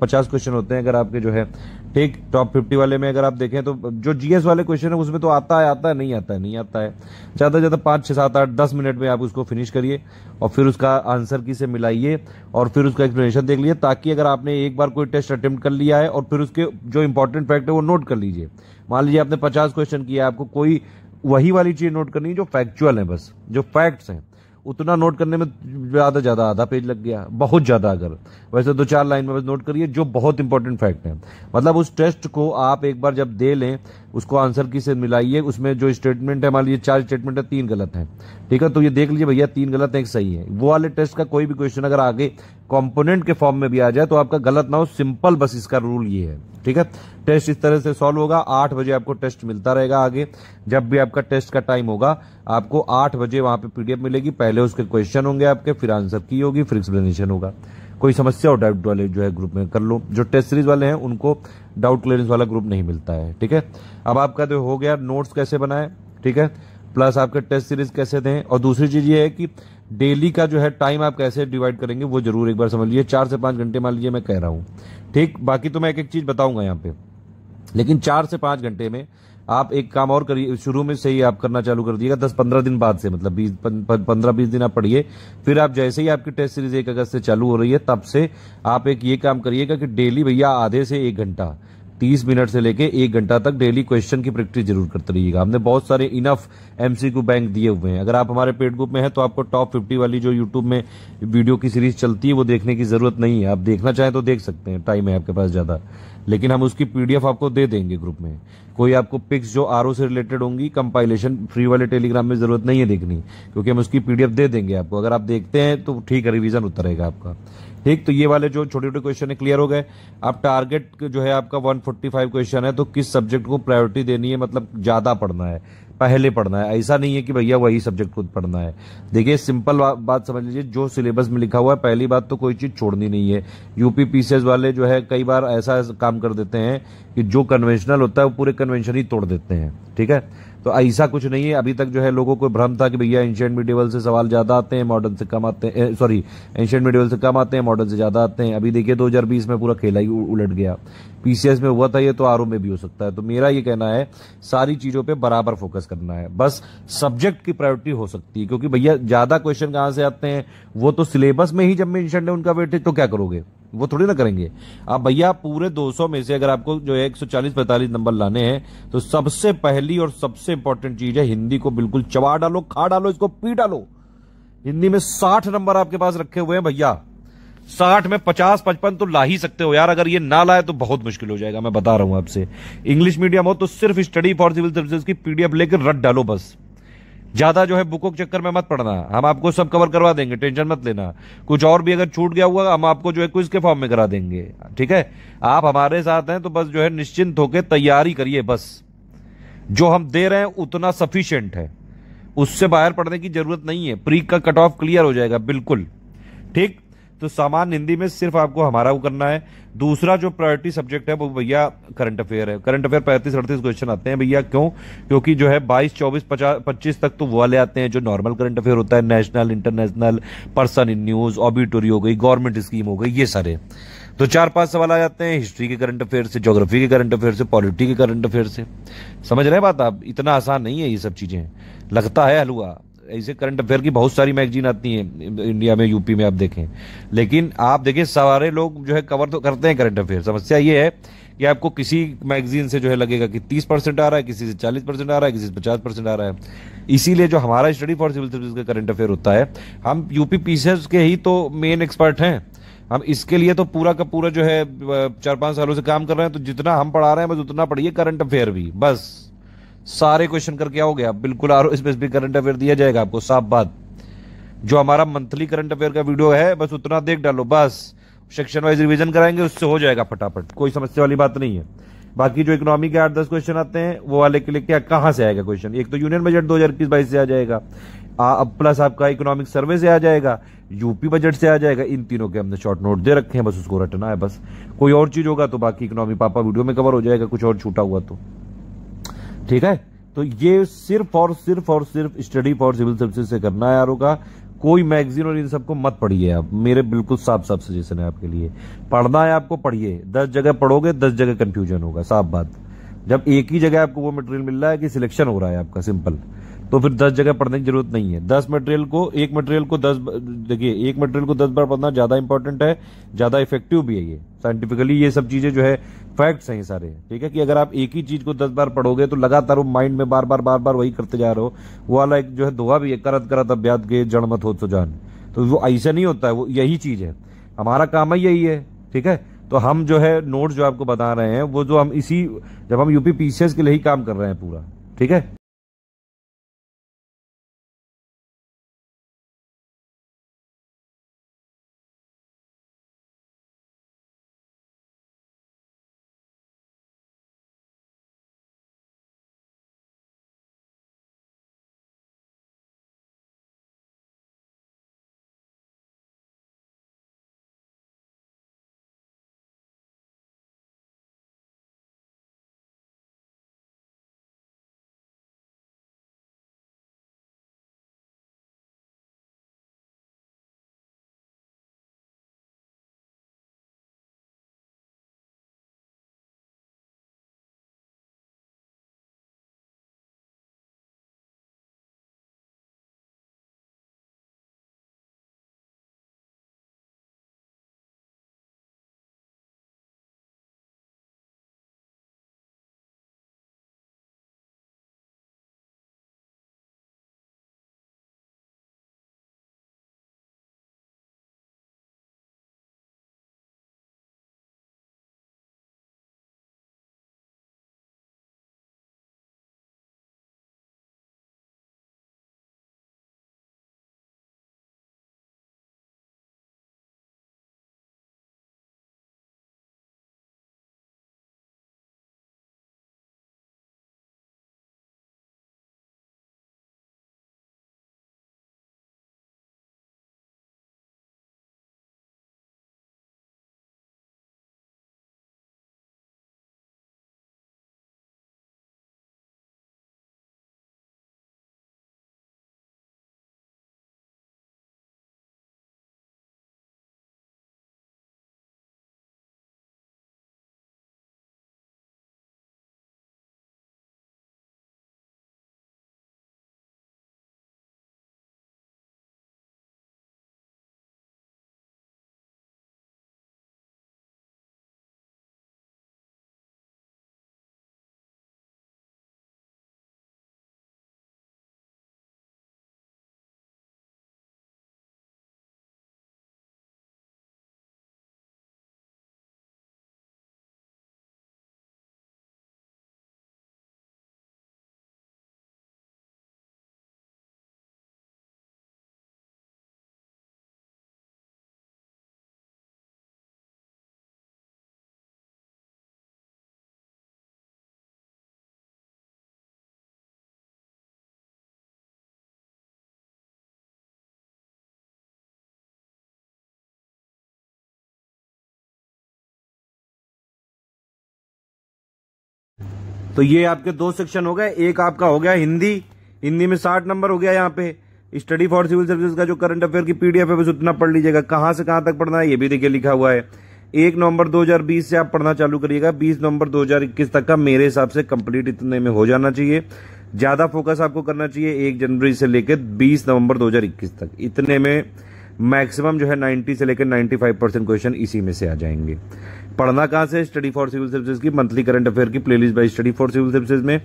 50 क्वेश्चन होते हैं अगर आपके जो है। ठीक, टॉप 50 वाले में अगर आप देखें तो जो जीएस वाले क्वेश्चन है उसमें तो आता है, नहीं आता है। ज्यादा से ज्यादा 5, 6, 7, 8, 10 मिनट में आप उसको फिनिश करिए और फिर उसका आंसर की से मिलाइए और फिर उसका एक्सप्लेनेशन देख लीजिए, ताकि अगर आपने एक बार कोई टेस्ट अटेम्प्ट कर लिया है और फिर उसके जो इंपॉर्टेंट फैक्ट है वो नोट कर लीजिए। मान लीजिए आपने 50 क्वेश्चन किया, आपको कोई वही वाली चीज नोट करनी है जो फैक्चुअल है, बस जो फैक्ट्स हैं उतना नोट करने में ज्यादा आधा पेज लग गया, बहुत ज्यादा। अगर वैसे 2-4 लाइन में बस नोट करिए जो बहुत इंपॉर्टेंट फैक्ट है। मतलब उस टेस्ट को आप एक बार जब दे लें, उसको आंसर की से मिलाइए। उसमें जो स्टेटमेंट है, मान लीजिए 4 स्टेटमेंट है, 3 गलत है। ठीक है, तो ये देख लीजिए भैया 3 गलत है, 1 सही है। वो वाले टेस्ट का कोई भी क्वेश्चन अगर आगे कंपोनेंट के फॉर्म में भी आ जाए तो आपका गलत ना हो, सिंपल बस इसका रूल ये है। ठीक है, टेस्ट इस तरह से सॉल्व होगा। 8 बजे आपको टेस्ट मिलता रहेगा। आगे जब भी आपका टेस्ट का टाइम होगा आपको 8 बजे वहां पे पीडीएफ मिलेगी। पहले उसके क्वेश्चन होंगे आपके, फिर आंसर की होगी, फिर एक्सप्लेनेशन होगा। कोई समस्या हो डाउट वाले जो है ग्रुप में कर लो। जो टेस्ट सीरीज वाले हैं उनको डाउट क्लियरेंस वाला ग्रुप नहीं मिलता है। ठीक है, अब आपका जो हो गया नोट्स कैसे बनाए, ठीक है, प्लस आपके टेस्ट सीरीज कैसे दें। और दूसरी चीज ये है कि डेली का जो है टाइम आप कैसे डिवाइड करेंगे वो जरूर एक बार समझ लीजिए। 4 से 5 घंटे मान लीजिए मैं कह रहा हूं। ठीक, बाकी तो मैं एक एक चीज बताऊंगा यहाँ पे, लेकिन 4 से 5 घंटे में आप एक काम और करिए। शुरू में से ही आप करना चालू कर दिएगा, 10-15 दिन बाद से, मतलब 15-20 दिन आप पढ़िए। फिर आप जैसे ही आपकी टेस्ट सीरीज 1 अगस्त से चालू हो रही है तब से आप एक ये काम करिएगा कि डेली भैया आधे से 1 घंटा, 30 मिनट से लेके 1 घंटा तक डेली क्वेश्चन की प्रैक्टिस जरूर करते रहिएगा। हमने बहुत सारे इनफ एमसीक्यू बैंक दिए हुए हैं। अगर आप हमारे पेड ग्रुप में हैं तो आपको टॉप 50 वाली जो यूट्यूब में वीडियो की सीरीज चलती है वो देखने की जरूरत नहीं है। आप देखना चाहें तो देख सकते हैं, टाइम है आपके पास ज्यादा, लेकिन हम उसकी पीडीएफ आपको दे देंगे ग्रुप में। कोई आपको पिक्स जो आरओ से रिलेटेड होंगी, कंपाइलेशन फ्री वाले टेलीग्राम में जरूरत नहीं है देखनी, क्योंकि हम उसकी पीडीएफ दे देंगे आपको। अगर आप देखते हैं तो ठीक है, रिवीजन होता रहेगा आपका। ठीक, तो ये वाले जो छोटे छोटे क्वेश्चन है क्लियर हो गए। अब टारगेट जो है आपका 145 क्वेश्चन है, तो किस सब्जेक्ट को प्रायोरिटी देनी है, मतलब ज्यादा पढ़ना है। पहले पढ़ना है। ऐसा नहीं है कि भैया वही सब्जेक्ट खुद पढ़ना है। देखिए सिंपल बात समझ लीजिए, जो सिलेबस में लिखा हुआ है पहली बात तो कोई चीज छोड़नी नहीं है। यूपी पीसीएस वाले जो है कई बार ऐसा काम कर देते हैं कि जो कन्वेंशनल होता है वो पूरे कन्वेंशन ही तोड़ देते हैं, ठीक है। तो ऐसा कुछ नहीं है। अभी तक जो है लोगों को भ्रम था कि भैया एंशिएंट मिडिवल से सवाल ज्यादा आते हैं, मॉडर्न से कम आते हैं, सॉरी एंशिएंट मिडिवल से कम आते हैं, मॉडर्न से ज्यादा आते हैं। अभी देखिए 2020 में पूरा खेला ही उलट गया। पीसीएस में हुआ था ये, तो आरओ में भी हो सकता है। तो मेरा ये कहना है सारी चीजों पे बराबर फोकस करना है, बस सब्जेक्ट की प्रायोरिटी हो सकती है, क्योंकि भैया ज्यादा क्वेश्चन कहां से आते हैं, वो तो सिलेबस में ही जब मेंशन है उनका वेटेज, तो क्या करोगे, वो थोड़ी ना करेंगे। अब भैया पूरे 200 में से अगर आपको जो है 140-45 नंबर लाने हैं, तो सबसे पहली और सबसे इंपॉर्टेंट चीज है हिंदी को बिल्कुल चबा डालो, खा डालो, इसको पी डालो। हिंदी में 60 नंबर आपके पास रखे हुए हैं भैया, 60 में 50-55 तो ला ही सकते हो यार। अगर ये ना लाए तो बहुत मुश्किल हो जाएगा, मैं बता रहा हूं आपसे। इंग्लिश मीडियम हो तो सिर्फ स्टडी फॉर सिविल सर्विसेज की पीडीएफ लेकर रट डालो बस। ज्यादा जो है बुकों के चक्कर में मत पड़ना, हम आपको सब कवर करवा देंगे, टेंशन मत लेना। कुछ और भी अगर छूट गया हुआ हम आपको जो है क्विज के फॉर्म में करा देंगे, ठीक है। आप हमारे साथ हैं तो बस जो है निश्चिंत होकर तैयारी करिए, बस जो हम दे रहे हैं उतना सफिशिएंट है, उससे बाहर पढ़ने की जरूरत नहीं है। प्री का कट ऑफ क्लियर हो जाएगा बिल्कुल, ठीक। तो सामान्य हिंदी में सिर्फ आपको हमारा वो करना है। दूसरा जो प्रायोरिटी सब्जेक्ट है वो भैया करंट अफेयर है। करंट अफेयर 35-38 क्वेश्चन आते हैं भैया, क्यों? क्योंकि जो है 22, 24, 50, 25 तक तो वो वाले आते हैं जो नॉर्मल करंट अफेयर होता है, national, international, person in news, obituary हो गई, गवर्नमेंट स्कीम हो गई, ये सारे। तो 4-5 सवाल आ जाते हैं हिस्ट्री के करंट अफेयर से, ज्योग्राफी के करंट अफेयर से, पॉलिटी के करंट अफेयर से। समझ रहे हैं बात आप? इतना आसान नहीं है ये सब चीजें, लगता है हलवा। ऐसे करंट अफेयर की बहुत सारी मैगजीन आती हैं इंडिया में, यूपी में, आप देखें। लेकिन आप देखिए सारे लोग जो है कवर तो करते हैं करंट अफेयर। समस्या ये है कि आपको किसी मैगजीन से जो है लगेगा कि 30% आ रहा है, किसी से 40% आ रहा है, किसी से 50% आ रहा है। इसीलिए जो हमारा स्टडी फॉर सिविल सर्विस का करंट अफेयर होता है, हम यूपी पीसीएस के ही तो मेन एक्सपर्ट हैं। हम इसके लिए तो पूरा का पूरा जो है 4-5 सालों से काम कर रहे हैं। तो जितना हम पढ़ा रहे हैं बस उतना पढ़िए करंट अफेयर भी, बस सारे क्वेश्चन करके आओगे आप, बिल्कुल आरओ स्पेसिफिक करंट अफेयर दिया जाएगा आपको, साफ बात। जो हमारा मंथली करंट अफेयर का वीडियो है बस उतना देख डालो, बस सेक्शन वाइज रिवीजन कराएंगे, उससे हो जाएगा फटाफट, कोई समस्या वाली बात नहीं है। बाकी जो इकोनॉमी के 8-10 क्वेश्चन आते हैं वो वाले के लिए क्या, कहां से आएगा क्वेश्चन? एक तो यूनियन बजट 2021-22 से आ जाएगा, प्लस आपका इकोनॉमिक सर्वे से आ जाएगा, यूपी बजट से आ जाएगा। इन तीनों के हमने शॉर्ट नोट दे रखे हैं, बस उसको रटना है बस। कोई और चीज होगा तो बाकी इकोनॉमी पापा वीडियो में कवर हो जाएगा, कुछ और छूटा हुआ तो, ठीक है। तो ये सिर्फ और सिर्फ स्टडी फॉर सिविल सर्विसेज से करना है यारों का। कोई मैगजीन और इन सबको मत पढ़िए आप, मेरे बिल्कुल साफ साफ सजेशन है आपके लिए। पढ़ना है आपको, पढ़िए। 10 जगह पढ़ोगे 10 जगह कंफ्यूजन होगा, साफ बात। जब एक ही जगह आपको वो मटेरियल मिल रहा है कि सिलेक्शन हो रहा है आपका, सिंपल, तो फिर 10 जगह पढ़ने की जरूरत नहीं है। 10 मटेरियल को, एक मटेरियल को 10, देखिए एक मटेरियल को 10 बार पढ़ना ज्यादा इंपॉर्टेंट है, ज्यादा इफेक्टिव भी है। ये साइंटिफिकली ये सब चीजें जो है फैक्ट्स हैं ये सारे, ठीक है। कि अगर आप एक ही चीज को 10 बार पढ़ोगे तो लगातार वो माइंड में बार बार वही करते जा रहे हो। वो वाला एक जो है दोहा भी है, करत करत अभ्यास के जड़ मत हो तो जान। तो वो ऐसा नहीं होता है, वो यही चीज है, हमारा काम ही यही है, ठीक है। तो हम जो है नोट्स जो आपको बता रहे हैं वो जो हम इसी, जब हम यूपी पीसीएस के लिए ही काम कर रहे हैं पूरा, ठीक है। तो ये आपके 2 सेक्शन हो गए। एक आपका हो गया हिंदी, हिंदी में 60 नंबर हो गया। यहाँ पे स्टडी फॉर सिविल सर्विसेज का जो करंट अफेयर की पीडीएफ है बस उतना पढ़ लीजिएगा। कहां से कहां तक पढ़ना है ये भी देखिए लिखा हुआ है। 1 नवंबर 2020 से आप पढ़ना चालू करिएगा। 20 नवंबर 2021 तक का मेरे हिसाब से कंप्लीट इतने में हो जाना चाहिए। ज्यादा फोकस आपको करना चाहिए 1 जनवरी से लेकर 20 नवंबर 2021 तक। इतने में मैक्सिमम जो है 90 से लेकर 95% क्वेश्चन इसी में से आ जाएंगे। पढ़ना कहां से? स्टडी फॉर सिविल सर्विसेज की मंथली करंट अफेयर की playlist by study for civil services में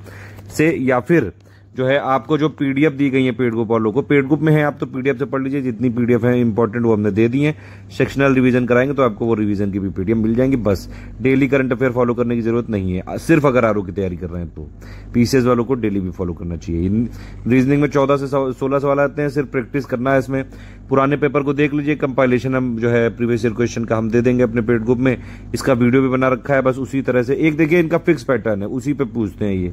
से, या फिर जो है आपको जो पीडीएफ दी गई है पेड ग्रुप वालों को, पेड ग्रुप में है आप तो पीडीएफ से पढ़ लीजिए। जितनी पीडीएफ है इंपॉर्टेंट वो हमने दे दी है। सेक्शनल रिवीजन कराएंगे तो आपको वो रिवीजन की भी पीडीएफ मिल जाएंगी। बस डेली करंट अफेयर फॉलो करने की जरूरत नहीं है, सिर्फ अगर आरओ की तैयारी कर रहे हैं तो। पीसीएस वालों को डेली भी फॉलो करना चाहिए। रीजनिंग में 14 से 16 सवाल आते हैं, सिर्फ प्रैक्टिस करना है इसमें। पुराने पेपर को देख लीजिए, कंपाइलेशन हम जो है प्रीवियस ईयर क्वेश्चन का हम दे देंगे अपने पेड ग्रुप में। इसका वीडियो भी बना रखा है। बस उसी तरह से एक देखिए इनका फिक्स पैटर्न है, उसी पे पूछते हैं ये,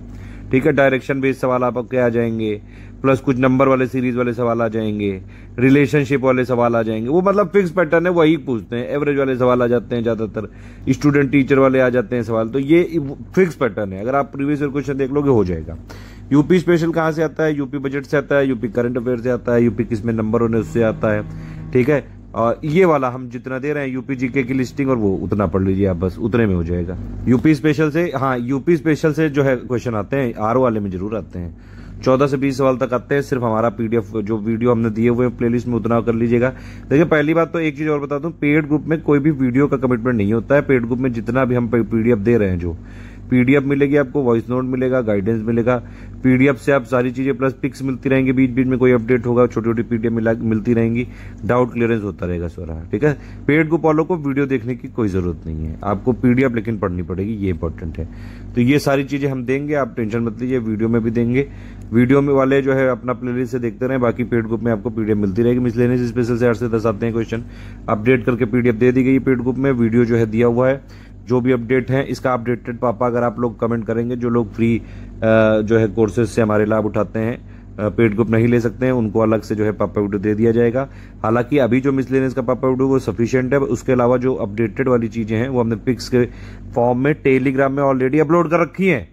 ठीक है। डायरेक्शन बेस्ड सवाल आपके आ जाएंगे, प्लस कुछ नंबर वाले सीरीज वाले सवाल आ जाएंगे, रिलेशनशिप वाले सवाल आ जाएंगे। वो मतलब फिक्स पैटर्न है, वही पूछते हैं। एवरेज वाले सवाल आ जाते हैं ज्यादातर, स्टूडेंट टीचर वाले आ जाते हैं सवाल। तो ये फिक्स पैटर्न है, अगर आप प्रीवियस ईयर क्वेश्चन देख लोगे हो जाएगा। यूपी स्पेशल कहां से आता है? यूपी बजट से आता है, यूपी करंट अफेयर से आता है, यूपी किसमें नंबर होने उससे आता है, ठीक है। और ये वाला हम जितना दे रहे हैं यूपी जीके की लिस्टिंग, और वो उतना पढ़ लीजिए आप, बस उतने में हो जाएगा। यूपी स्पेशल से, हाँ यूपी स्पेशल से जो है क्वेश्चन आते हैं, आरओ वाले में जरूर आते हैं। 14 से 20 सवाल तक आते हैं। सिर्फ हमारा पीडीएफ जो वीडियो हमने दिए हुए प्लेलिस्ट में उतना कर लीजिएगा। देखिए पहली बात तो एक चीज और बता दूं, पेड ग्रुप में कोई भी वीडियो का कमिटमेंट नहीं होता है। पेड ग्रुप में जितना भी हम पीडीएफ दे रहे हैं, जो पीडीएफ मिलेगी आपको, वॉइस नोट मिलेगा, गाइडेंस मिलेगा, पीडीएफ से आप सारी चीजें प्लस पिक्स मिलती रहेंगी, बीच बीच में कोई अपडेट होगा, छोटी छोटी पीडीएफ मिलती रहेंगी, डाउट क्लियरेंस होता रहेगा सारा, ठीक है। पेड ग्रुप वालों को वीडियो देखने की कोई जरूरत नहीं है, आपको पीडीएफ लेकिन पढ़नी पड़ेगी, ये इंपॉर्टेंट है। तो ये सारी चीजें हम देंगे, आप टेंशन मत लीजिए, वीडियो में भी देंगे। वीडियो में वाले जो है अपना प्लेलिस्ट से देखते रहे, बाकी पेड ग्रुप में आपको पीडीएफ मिलती रहेगी। मिसलेनियस स्पेशल से 8 से 10 आते हैं क्वेश्चन, अपडेट करके पीडीएफ दे दी गई पेड ग्रुप में, वीडियो जो है दिया हुआ है। जो भी अपडेट है इसका अपडेटेड पापा अगर आप लोग कमेंट करेंगे, जो लोग फ्री जो है कोर्सेज से हमारे लाभ उठाते हैं, पेड ग्रुप नहीं ले सकते हैं, उनको अलग से जो है पापा वीडियो दे दिया जाएगा। हालांकि अभी जो मिसलेनियस का पापा वीडियो वो सफिशिएंट है, उसके अलावा जो अपडेटेड वाली चीजें हैं वो हमने पिक्स के फॉर्म में टेलीग्राम में ऑलरेडी अपलोड कर रखी है।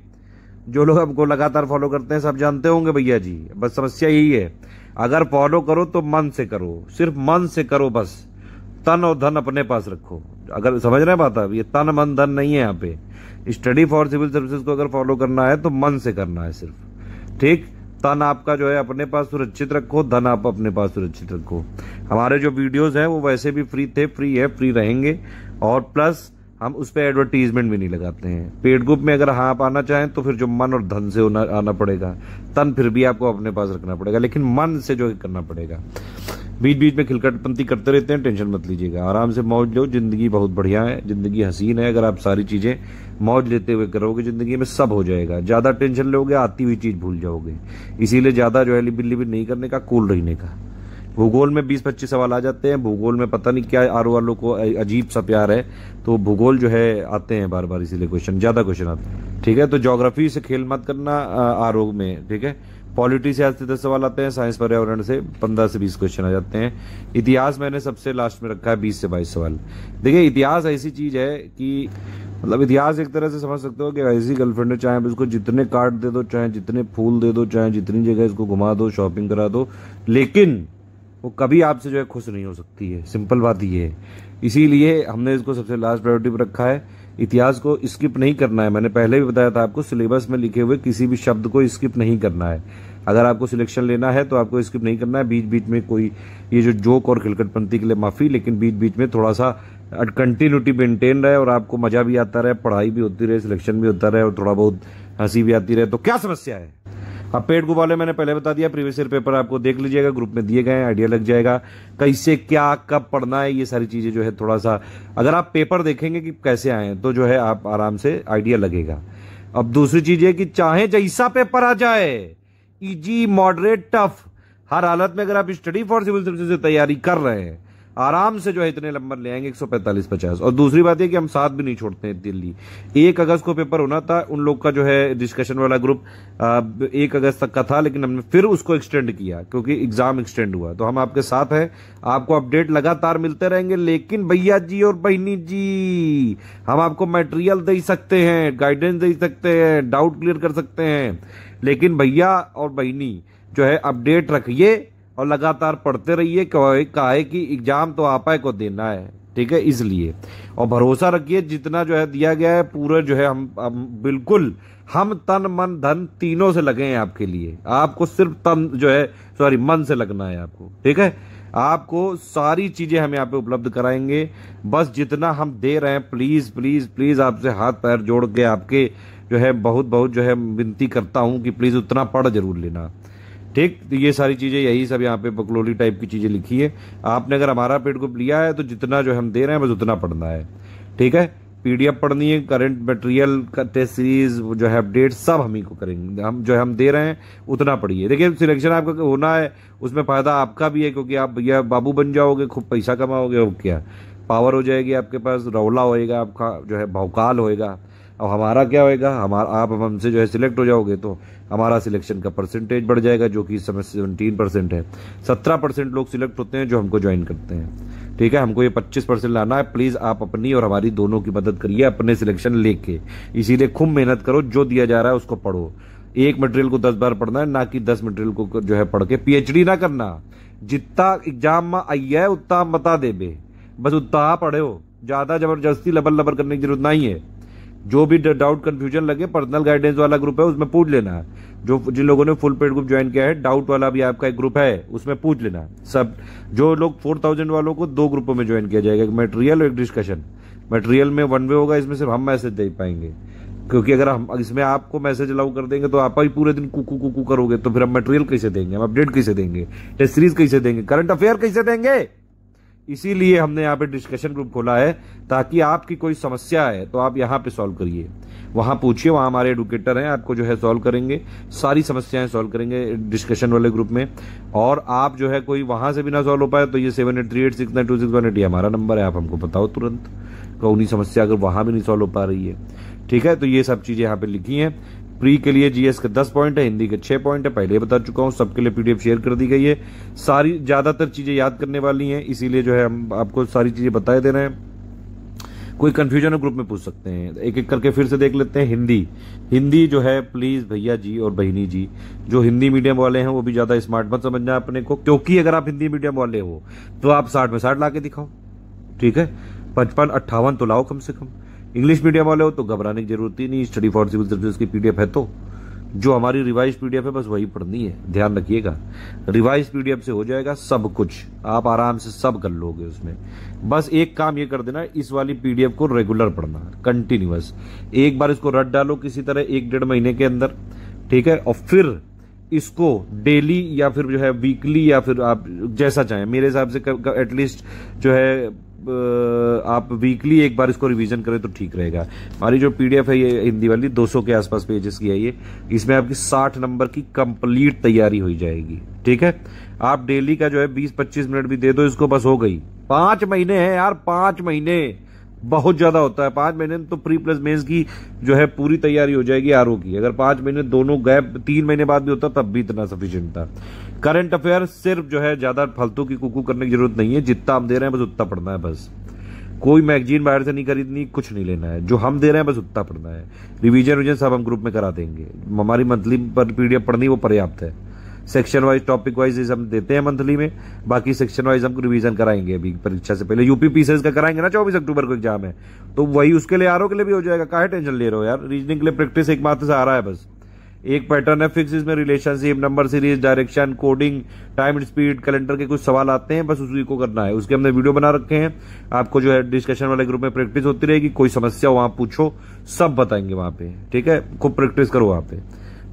जो लोग हमको लगातार फॉलो करते हैं सब जानते होंगे भैया जी। बस समस्या यही है, अगर फॉलो करो तो मन से करो, सिर्फ मन से करो, बस तन और धन अपने पास रखो। अगर समझ रहे हैं बात, अब ये तन मन धन नहीं है यहाँ पे। स्टडी फॉर सिविल सर्विसेज को अगर फॉलो करना है तो मन से करना है सिर्फ, ठीक। तन आपका जो है अपने पास सुरक्षित रखो, धन आप अपने पास सुरक्षित रखो। हमारे जो वीडियोस हैं वो वैसे भी फ्री थे, फ्री है, फ्री रहेंगे, और प्लस हम उस पर एडवर्टीजमेंट भी नहीं लगाते हैं। पेड ग्रुप में अगर हाँ आप आना चाहें तो फिर जो मन और धन से आना पड़ेगा, तन फिर भी आपको अपने पास रखना पड़ेगा, लेकिन मन से जो करना पड़ेगा। बीच बीच में खिलखटपंती करते रहते हैं, टेंशन मत लीजिएगा, आराम से मौज लो। जिंदगी बहुत बढ़िया है, जिंदगी हसीन है। अगर आप सारी चीजें मौज लेते हुए करोगे जिंदगी में सब हो जाएगा। ज्यादा टेंशन लोगे आती हुई चीज भूल जाओगे, इसीलिए ज्यादा जो है लिबिल लिबिल नहीं करने का, कूल रहने का। भूगोल में 20-25 सवाल आ जाते हैं। भूगोल में पता नहीं क्या आरओ वालों को अजीब सा प्यार है, तो भूगोल जो है आते हैं बार बार, इसीलिए क्वेश्चन ज्यादा क्वेश्चन आते हैं, ठीक है। तो ज्योग्राफी से खेल मत करना आरओ में, ठीक है। पॉलिटी से 8 से 10 सवाल आते हैं। साइंस पर्यावरण से 15 से 20 क्वेश्चन आ जाते हैं। इतिहास मैंने सबसे लास्ट में रखा है, 20 से 22 सवाल। देखिए इतिहास ऐसी चीज है कि मतलब इतिहास एक तरह से समझ सकते हो कि ऐसी गर्लफ्रेंड है, चाहे आप इसको जितने कार्ड दे दो, चाहे जितने फूल दे दो, चाहे जितनी जगह इसको घुमा दो, शॉपिंग करा दो, लेकिन वो कभी आपसे जो है खुश नहीं हो सकती है। सिंपल बात ये है, इसीलिए हमने इसको सबसे लास्ट प्रायोरिटी पर रखा है। इतिहास को स्किप नहीं करना है, मैंने पहले भी बताया था आपको, सिलेबस में लिखे हुए किसी भी शब्द को स्किप नहीं करना है। अगर आपको सिलेक्शन लेना है तो आपको स्किप नहीं करना है। बीच बीच में कोई ये जो जोक और खिलखटपंती के लिए माफी, लेकिन बीच बीच में थोड़ा सा कंटिन्यूटी मेंटेन रहे और आपको मजा भी आता रहे, पढ़ाई भी होती रहे, सिलेक्शन भी होता रहे और थोड़ा बहुत हंसी भी आती रहे, तो क्या समस्या है। अब पेड ग्रुप वाले मैंने पहले बता दिया, प्रीवियस ईयर पेपर आपको देख लीजिएगा, ग्रुप में दिए गए हैं, आइडिया लग जाएगा कैसे क्या कब पढ़ना है। ये सारी चीजें जो है थोड़ा सा अगर आप पेपर देखेंगे कि कैसे आए तो जो है आप आराम से आइडिया लगेगा। अब दूसरी चीज है कि चाहे जैसा पेपर आ जाए, इजी मॉडरेट टफ, हर हालत में अगर आप स्टडी फॉर सिविल सर्विसेज से तैयारी कर रहे हैं आराम से जो है इतने नंबर ले आएंगे 145-50। और दूसरी बात है कि हम साथ भी नहीं छोड़ते हैं दिल्ली। 1 अगस्त को पेपर होना था, उन लोग का जो है डिस्कशन वाला ग्रुप 1 अगस्त तक का था, लेकिन हमने फिर उसको एक्सटेंड किया क्योंकि एग्जाम एक्सटेंड हुआ। तो हम आपके साथ हैं, आपको अपडेट लगातार मिलते रहेंगे। लेकिन भैया जी और बहनी जी, हम आपको मटेरियल दे सकते हैं, गाइडेंस दे सकते हैं, डाउट क्लियर कर सकते हैं, लेकिन भैया और बहनी जो है अपडेट रखिए और लगातार पढ़ते रहिए। काहे कि एग्जाम तो आपा को देना है, ठीक है, इसलिए। और भरोसा रखिए, जितना जो है दिया गया है पूरा जो है हम बिल्कुल हम तन मन धन तीनों से लगे हैं आपके लिए। आपको सिर्फ तन जो है मन से लगना है आपको, ठीक है। आपको सारी चीजें हम यहाँ पे उपलब्ध कराएंगे। बस जितना हम दे रहे हैं, प्लीज प्लीज प्लीज आपसे हाथ पैर जोड़ के आपके जो है बहुत बहुत जो है विनती करता हूं कि प्लीज उतना पढ़ जरूर लेना, ठीक। तो ये सारी चीजें यही सब यहाँ पे बकलोली टाइप की चीजें लिखी है। आपने अगर हमारा पेड ग्रुप लिया है तो जितना जो हम दे रहे हैं बस उतना पढ़ना है, ठीक है। पीडीएफ पढ़नी है, करंट मटेरियल का टेस्ट सीरीज जो है अपडेट सब हम ही को करेंगे। हम जो है हम दे रहे हैं उतना पढ़िए। देखिए सिलेक्शन आपका होना है, उसमें फायदा आपका भी है क्योंकि आप भैया बाबू बन जाओगे, खूब पैसा कमाओगे, और क्या पावर हो जाएगी आपके पास, रौला होएगा आपका जो है भौकाल होएगा। और हमारा क्या होएगा, आप हमसे जो है सिलेक्ट हो जाओगे तो हमारा सिलेक्शन का परसेंटेज बढ़ जाएगा, जो कि इस समय 17% है। 17% लोग सिलेक्ट होते हैं जो हमको ज्वाइन करते हैं, ठीक है। हमको ये 25% लाना है। प्लीज आप अपनी और हमारी दोनों की मदद करिए अपने सिलेक्शन लेके। इसीलिए खूब मेहनत करो, जो दिया जा रहा है उसको पढ़ो। एक मटेरियल को 10 बार पढ़ना है, ना कि 10 मटेरियल को जो है पढ़ के पीएचडी ना करना। जितना एग्जाम में आई है उतना बता दे बे, बस उतना पढ़े हो, ज्यादा जबरदस्ती लबर करने की जरूरत नहीं है। जो भी डाउट कंफ्यूजन लगे, पर्सनल गाइडेंस वाला ग्रुप है उसमें पूछ लेना है। जिन लोगों ने फुल पेड ग्रुप ज्वाइन किया है, डाउट वाला भी आपका एक ग्रुप है उसमें पूछ लेना सब। जो लोग 4000 वालों को 2 ग्रुपों में ज्वाइन किया जाएगा, एक मटेरियल और एक डिस्कशन। मटेरियल में 1 वे होगा, इसमें सिर्फ हम मैसेज दे पाएंगे, क्योंकि अगर हम इसमें आपको मैसेज अलाउ कर देंगे तो आप ही पूरे दिन कुकू कुकू करोगे, तो फिर हम मटेरियल कैसे देंगे, हम अपडेट कैसे देंगे, टेस्ट सीरीज कैसे देंगे, करंट अफेयर कैसे देंगे। इसीलिए हमने यहाँ पे डिस्कशन ग्रुप खोला है, ताकि आपकी कोई समस्या है तो आप यहाँ पे सॉल्व करिए, वहां पूछिए, वहां हमारे एडुकेटर हैं, आपको जो है सॉल्व करेंगे, सारी समस्याएं सॉल्व करेंगे डिस्कशन वाले ग्रुप में। और आप जो है कोई वहां से भी ना सॉल्व हो पाए तो ये 7838692618 ये हमारा नंबर है, आप हमको बताओ तुरंत कौन समस्या अगर वहां भी नहीं सॉल्व हो पा रही है, ठीक है। तो ये सब चीजें यहाँ पे लिखी हैं। प्री के लिए जीएस के 10 पॉइंट है, हिंदी के 6 पॉइंट है, पहले बता चुका हूं। सबके लिए पीडीएफ शेयर कर दी गई है, सारी ज्यादातर चीजें याद करने वाली हैं, इसीलिए जो है हम आपको सारी चीजें बताए दे रहे हैं। कोई कंफ्यूजन है ग्रुप में पूछ सकते हैं। एक एक करके फिर से देख लेते हैं। हिंदी जो है प्लीज भैया जी और बहनी जी, जो हिंदी मीडियम वाले हैं वो भी ज्यादा स्मार्ट मत समझना अपने को, क्योंकि अगर आप हिंदी मीडियम वाले हो तो आप 60 में 60 ला के दिखाओ, ठीक है। 55-58 तो लाओ कम से कम। इंग्लिश मीडियम वाले हो तो घबराने की जरूरत ही नहीं, स्टडी फॉर सिविल सर्विसेज की पीडीएफ है, तो जो हमारी रिवाइज पीडीएफ है बस वही पढ़नी है, ध्यान रखिएगा। रिवाइज पीडीएफ से हो जाएगा सब कुछ, आप आराम से सब कर लोगे उसमें। बस एक काम ये कर देना, इस वाली पीडीएफ को रेगुलर पढ़ना, कंटिन्यूअस। एक बार इसको रट डालो किसी तरह 1-1.5 महीने के अंदर, ठीक है। और फिर इसको डेली या फिर जो है वीकली या फिर आप जैसा चाहें, मेरे हिसाब से एटलीस्ट जो है आप वीकली एक बार इसको रिवीजन करें तो ठीक रहेगा। हमारी जो पीडीएफ है ये हिंदी वाली 200 के आसपास पेजेस की है ये, इसमें आपकी 60 नंबर की कंप्लीट तैयारी हो जाएगी, ठीक है। आप डेली का जो है 20-25 मिनट भी दे दो इसको, बस हो गई। 5 महीने हैं यार, 5 महीने बहुत ज्यादा होता है। 5 महीने तो प्री प्लस मेंस की जो है पूरी तैयारी हो जाएगी आरओ की। अगर 5 महीने दोनों गैप 3 महीने बाद भी होता तब भी इतना सफिशिएंट था। करंट अफेयर सिर्फ जो है ज्यादा फालतू की कुकू करने की जरूरत नहीं है, जितना हम दे रहे हैं बस उतना पढ़ना है। बस कोई मैगजीन बाहर से नहीं खरीदनी, कुछ नहीं लेना है, जो हम दे रहे हैं बस उतना पढ़ना है। रिवीजन सब हम ग्रुप में करा देंगे। हमारी मंथली पर पीडीएफ पढ़नी वो पर्याप्त है। सेक्शन वाइज टॉपिक वाइज हम देते हैं मंथली में, बाकी सेक्शन वाइज हम रिवीजन कराएंगे अभी परीक्षा से पहले। यूपी पीसीएस का कराएंगे ना, 24 अक्टूबर को एग्जाम है, तो वही उसके लिए आरओ के लिए भी हो जाएगा। काहे टेंशन ले रहे हो यार, रीजनिंग के लिए प्रैक्टिस एक मात्र से आ रहा है, बस एक पैटर्न है फिक्स, इसमें relationship, number series, direction, coding, time speed, calendar के कुछ सवाल आते हैं, बस उसी को करना है। उसके हमने वीडियो बना रखे हैं, आपको जो है डिस्कशन वाले ग्रुप में प्रैक्टिस होती रहेगी। कोई समस्या वहां पूछो, सब बताएंगे वहां पे, ठीक है। खूब प्रैक्टिस करो वहां पे,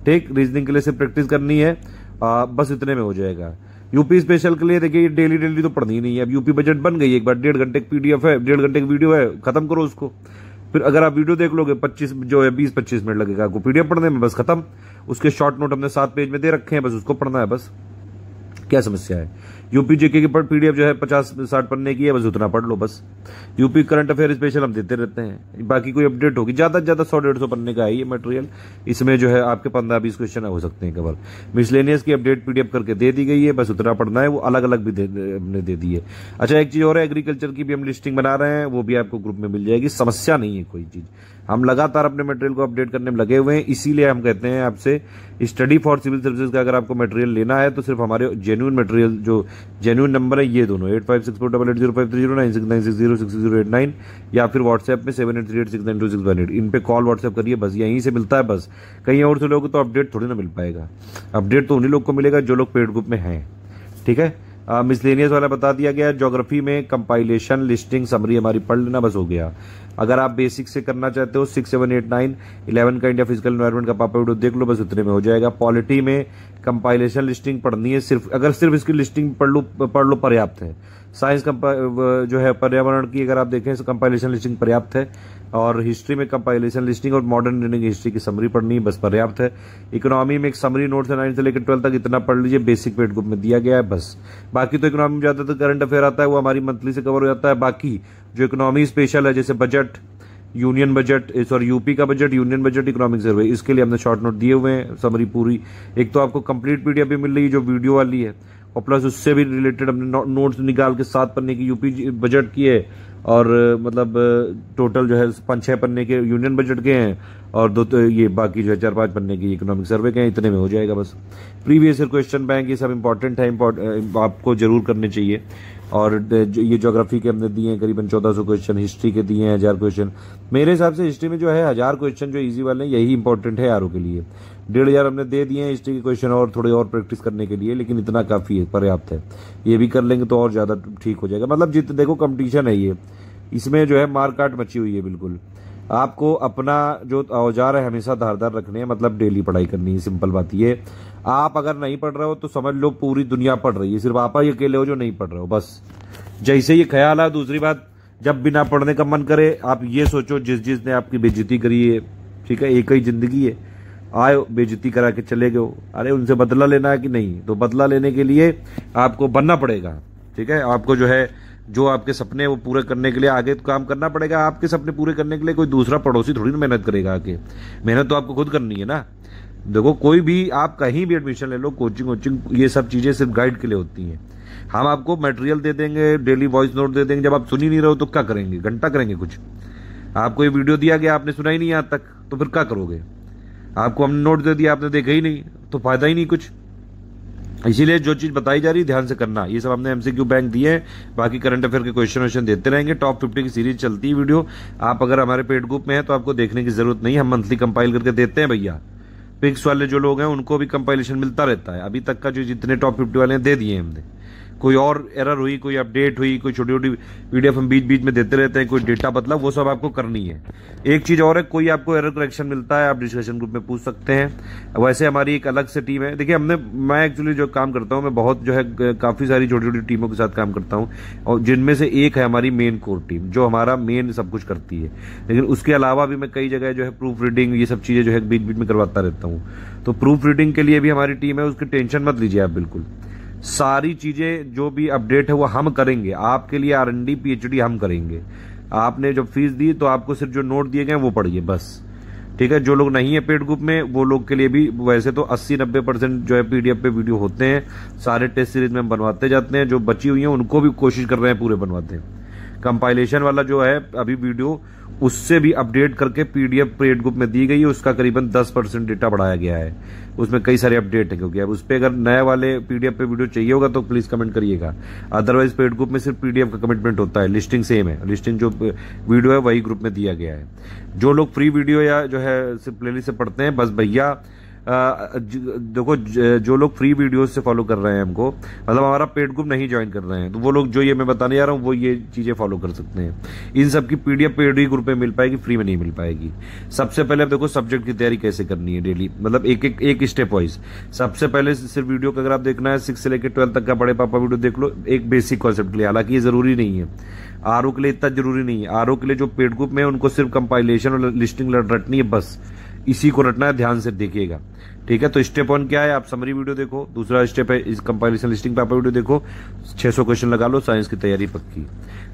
ठीक। रीजनिंग के लिए सिर्फ प्रैक्टिस करनी है, बस इतने में हो जाएगा। यूपी स्पेशल के लिए देखिए डेली तो पढ़नी ही नहीं है। अब यूपी बजट बन गई, एक बार 1.5 घंटे की पीडीएफ है, 1.5 घंटे की वीडियो है, खत्म करो उसको। फिर अगर आप वीडियो देख लोगे 20-25 मिनट लगेगा आपको पीडीएफ पढ़ने में, बस खत्म। उसके शॉर्ट नोट हमने 7 पेज में दे रखे हैं, बस उसको पढ़ना है बस। क्या समस्या है? यूपी जीके की पीडीएफ जो है 50-60 पन्ने की है, बस उतना पढ़ लो बस। यूपी करंट अफेयर स्पेशल हम देते रहते हैं, बाकी कोई अपडेट होगी ज्यादा से ज्यादा 100-150 पन्ने का है ये मटेरियल। इसमें जो है आपके 15-20 क्वेश्चन हो सकते हैं कवर। मिसलेनियस की अपडेट पीडीएफ करके दे दी गई है, बस उतना पढ़ना है, वो अलग अलग भी हमने दे दी है। अच्छा, एक चीज और है, एग्रीकल्चर की भी हम लिस्टिंग बना रहे हैं, वो भी आपको ग्रुप में मिल जाएगी, समस्या नहीं है कोई चीज। हम लगातार अपने मटेरियल को अपडेट करने में लगे हुए हैं, इसीलिए हम कहते हैं आपसे स्टडी फॉर सिविल सर्विसेज का अगर आपको मटेरियल लेना है तो सिर्फ हमारे जेन्युइन मटेरियल, जो जेन्युइन नंबर है ये दोनों 8564880530 9696066089 या फिर व्हाट्सएप में 7838692618 इन पे कॉल व्हाट्सएप करिए, बस यहीं से मिलता है। बस कहीं और से लोगों तो अपडेट थोड़ी ना मिल पाएगा। अपडेट तो उन्हीं लोग को मिलेगा जो लोग पेड ग्रुप में हैं, ठीक है। मिसलेनियस वाला बता दिया गया। ज्योग्राफी में कंपाइलेशन, लिस्टिंग, समरी हमारी पढ़ लेना, बस हो गया। अगर आप बेसिक से करना चाहते हो 6, 7, 8, 9, 11 का इंडिया फिजिकल एनवायरनमेंट का पापा वीडियो देख लो, बस उतने में हो जाएगा। पॉलिटी में कंपाइलेशन, लिस्टिंग पढ़नी है सिर्फ, अगर सिर्फ इसकी लिस्टिंग पढ़ लो पर्याप्त है। साइंस जो है पर्यावरण की अगर आप देखें तो कंपाइलेशन लिस्टिंग पर्याप्त है, और हिस्ट्री में कंपाइलेशन लिस्टिंग और मॉडर्न इंडियन हिस्ट्री की समरी पढ़नी है, बस पर्याप्त है। इकोनॉमी में एक समरी नोट्स है 9 से लेकर 12 तक, इतना पढ़ लीजिए, बेसिक पेड ग्रुप में दिया गया है बस। बाकी तो इकोनॉमी में ज्यादातर करंट अफेयर आता है, वो हमारी मंथली से कवर हो जाता है। बाकी जो इकोनॉमी स्पेशल है, जैसे budget, union budget, sorry UP का budget, union budget, economic survey, इसके लिए हमने शॉर्ट नोट दिए हुए हैं, समरी पूरी। एक तो आपको कंप्लीट पीडीएफ भी मिल रही है जो वीडियो वाली है, और प्लस उससे भी रिलेटेड हमने नोट्स निकाल के 7 पन्ने की यूपी बजट की है, और मतलब टोटल जो है 5-6 पन्ने के यूनियन बजट के हैं, और 2 ये बाकी जो है 4-5 पन्ने की इकोनॉमिक सर्वे के हैं, इतने में हो जाएगा बस। प्रीवियस ईयर क्वेश्चन बैंक ये सब इंपॉर्टेंट है, आपको जरूर करने चाहिए। और ये ज्योग्राफी के हमने दिए हैं करीबन 1400 क्वेश्चन, हिस्ट्री के दिए हैं 1000 क्वेश्चन। मेरे हिसाब से हिस्ट्री में जो है 1000 क्वेश्चन जो इजी वाले हैं यही इंपॉर्टेंट है आरओ के लिए। 1500 हमने दे दिए हैं हिस्ट्री के क्वेश्चन, और थोड़े और प्रैक्टिस करने के लिए, लेकिन इतना काफी है, पर्याप्त है। ये भी कर लेंगे तो और ज्यादा ठीक हो जाएगा। मतलब जितने देखो कंपटीशन है ये, इसमें जो है मारकाट मची हुई है बिल्कुल। आपको अपना जो औजार है हमेशा धारदार रखने हैं, मतलब डेली पढ़ाई करनी है, सिंपल बात ये। आप अगर नहीं पढ़ रहे हो तो समझ लो पूरी दुनिया पढ़ रही है, सिर्फ आप ही अकेले हो जो नहीं पढ़ रहे हो, बस। जैसे ये ख्याल है। दूसरी बात, जब बिना पढ़ने का मन करे, आप ये सोचो जिसने आपकी बेइज्जती करी है, ठीक है, एक ही जिंदगी है, आए बेइज्जती करा के चले गए, अरे उनसे बदला लेना है कि नहीं? तो बदला लेने के लिए आपको बनना पड़ेगा, ठीक है। आपको जो है, जो आपके सपने वो पूरे करने के लिए आगे काम करना पड़ेगा। आपके सपने पूरे करने के लिए कोई दूसरा पड़ोसी थोड़ी ना मेहनत करेगा आके, मेहनत तो आपको खुद करनी है ना। देखो, कोई भी आप कहीं भी एडमिशन ले लो, कोचिंग, ये सब चीजें सिर्फ गाइड के लिए होती हैं। हम आपको मटेरियल दे देंगे, डेली वॉइस नोट दे देंगे, जब आप सुन ही नहीं रहे हो तो क्या करेंगे? घंटा करेंगे कुछ? आपको ये वीडियो दिया गया, आपने सुना ही नहीं आज तक, तो फिर क्या करोगे? आपको हमने नोट दे दिया, आपने देखा ही नहीं, तो फायदा ही नहीं कुछ। इसीलिए जो चीज बताई जा रही है ध्यान से करना। ये सब हमने एमसीक्यू बैंक दिए हैं, बाकी करंट अफेयर के क्वेश्चन देते रहेंगे। टॉप 50 की सीरीज चलती है वीडियो। आप अगर हमारे पेड ग्रुप में है तो आपको देखने की जरूरत नहीं, हम मंथली कंपाइल करके देते हैं भैया। पिक्स वाले जो लोग हैं उनको भी कंपाइलेशन मिलता रहता है। अभी तक का जो जितने टॉप 50 वाले हैं दे दिए हमने। कोई और एरर हुई, कोई अपडेट हुई, कोई छोटी छोटी पीडीएफ हम बीच बीच में देते रहते हैं, कोई डेटा बदला, वो सब आपको करनी है। एक चीज और है, कोई आपको एरर करेक्शन मिलता है, आप डिस्कशन ग्रुप में पूछ सकते हैं। वैसे हमारी एक अलग से टीम है। देखिए, मैं एक्चुअली जो काम करता हूँ, मैं बहुत जो है काफी सारी छोटी छोटी टीमों के साथ काम करता हूँ, और जिनमें से एक है हमारी मेन कोर टीम, जो हमारा मेन सब कुछ करती है। लेकिन उसके अलावा भी मैं कई जगह जो है प्रूफ रीडिंग, ये सब चीजें जो है बीच बीच में करवाता रहता हूँ। तो प्रूफ रीडिंग के लिए भी हमारी टीम है, उसकी टेंशन मत लीजिए आप बिल्कुल। सारी चीजें जो भी अपडेट है वो हम करेंगे आपके लिए। R&D PhD हम करेंगे। आपने जब फीस दी तो आपको सिर्फ जो नोट दिए गए वो पढ़िए बस, ठीक है। जो लोग नहीं है पेड ग्रुप में, वो लोग के लिए भी वैसे तो 80-90% जो है पीडीएफ पे वीडियो होते हैं, सारे टेस्ट सीरीज में हम बनवाते जाते हैं। जो बची हुई है उनको भी कोशिश कर रहे हैं पूरे बनवाते हैं। कंपाइलेशन वाला जो है अभी वीडियो, उससे भी अपडेट करके पीडीएफ पेड ग्रुप में दी गई है, उसका करीबन 10% डेटा बढ़ाया गया है। उसमें कई सारे अपडेट है, क्योंकि अब उस पर अगर नए वाले पीडीएफ पे वीडियो चाहिए होगा तो प्लीज कमेंट करिएगा। अदरवाइज पेड ग्रुप में सिर्फ पीडीएफ का कमिटमेंट होता है, लिस्टिंग सेम है, लिस्टिंग जो वीडियो है वही ग्रुप में दिया गया है। जो लोग फ्री वीडियो या जो है सिर्फ प्लेलिस्ट से पढ़ते हैं, बस भैया देखो, जो लोग फ्री वीडियोस से फॉलो कर रहे हैं हमको, मतलब हमारा पेड ग्रुप नहीं ज्वाइन कर रहे हैं, तो वो लोग जो ये मैं बताने जा रहा हूँ वो ये चीजें फॉलो कर सकते हैं। इन सब की पीडीएफ पेड ही ग्रुप में मिल पाएगी, फ्री में नहीं मिल पाएगी। सबसे पहले अब देखो सब्जेक्ट की तैयारी कैसे करनी है डेली, मतलब एक स्टेप वाइज। सबसे पहले सिर्फ वीडियो का अगर आप देखना है 6 से लेकर 12 तक का बड़े पापा वीडियो देख लो, एक बेसिक कॉन्सेप्ट के लिए। हालांकि ये जरूरी नहीं है, आरओ के लिए इतना जरूरी नहीं है। आरओ के लिए जो पेड ग्रुप में है उनको सिर्फ कंपाइलेशन और लिस्टिंग रटनी है, बस इसी को रटना है, ध्यान से देखिएगा, ठीक है। तो स्टेप 1 क्या है, आप समरी वीडियो देखो। दूसरा स्टेप है इस कंपाइलेशन लिस्टिंग पेपर वीडियो देखो, 600 क्वेश्चन लगा लो, साइंस की तैयारी पक्की।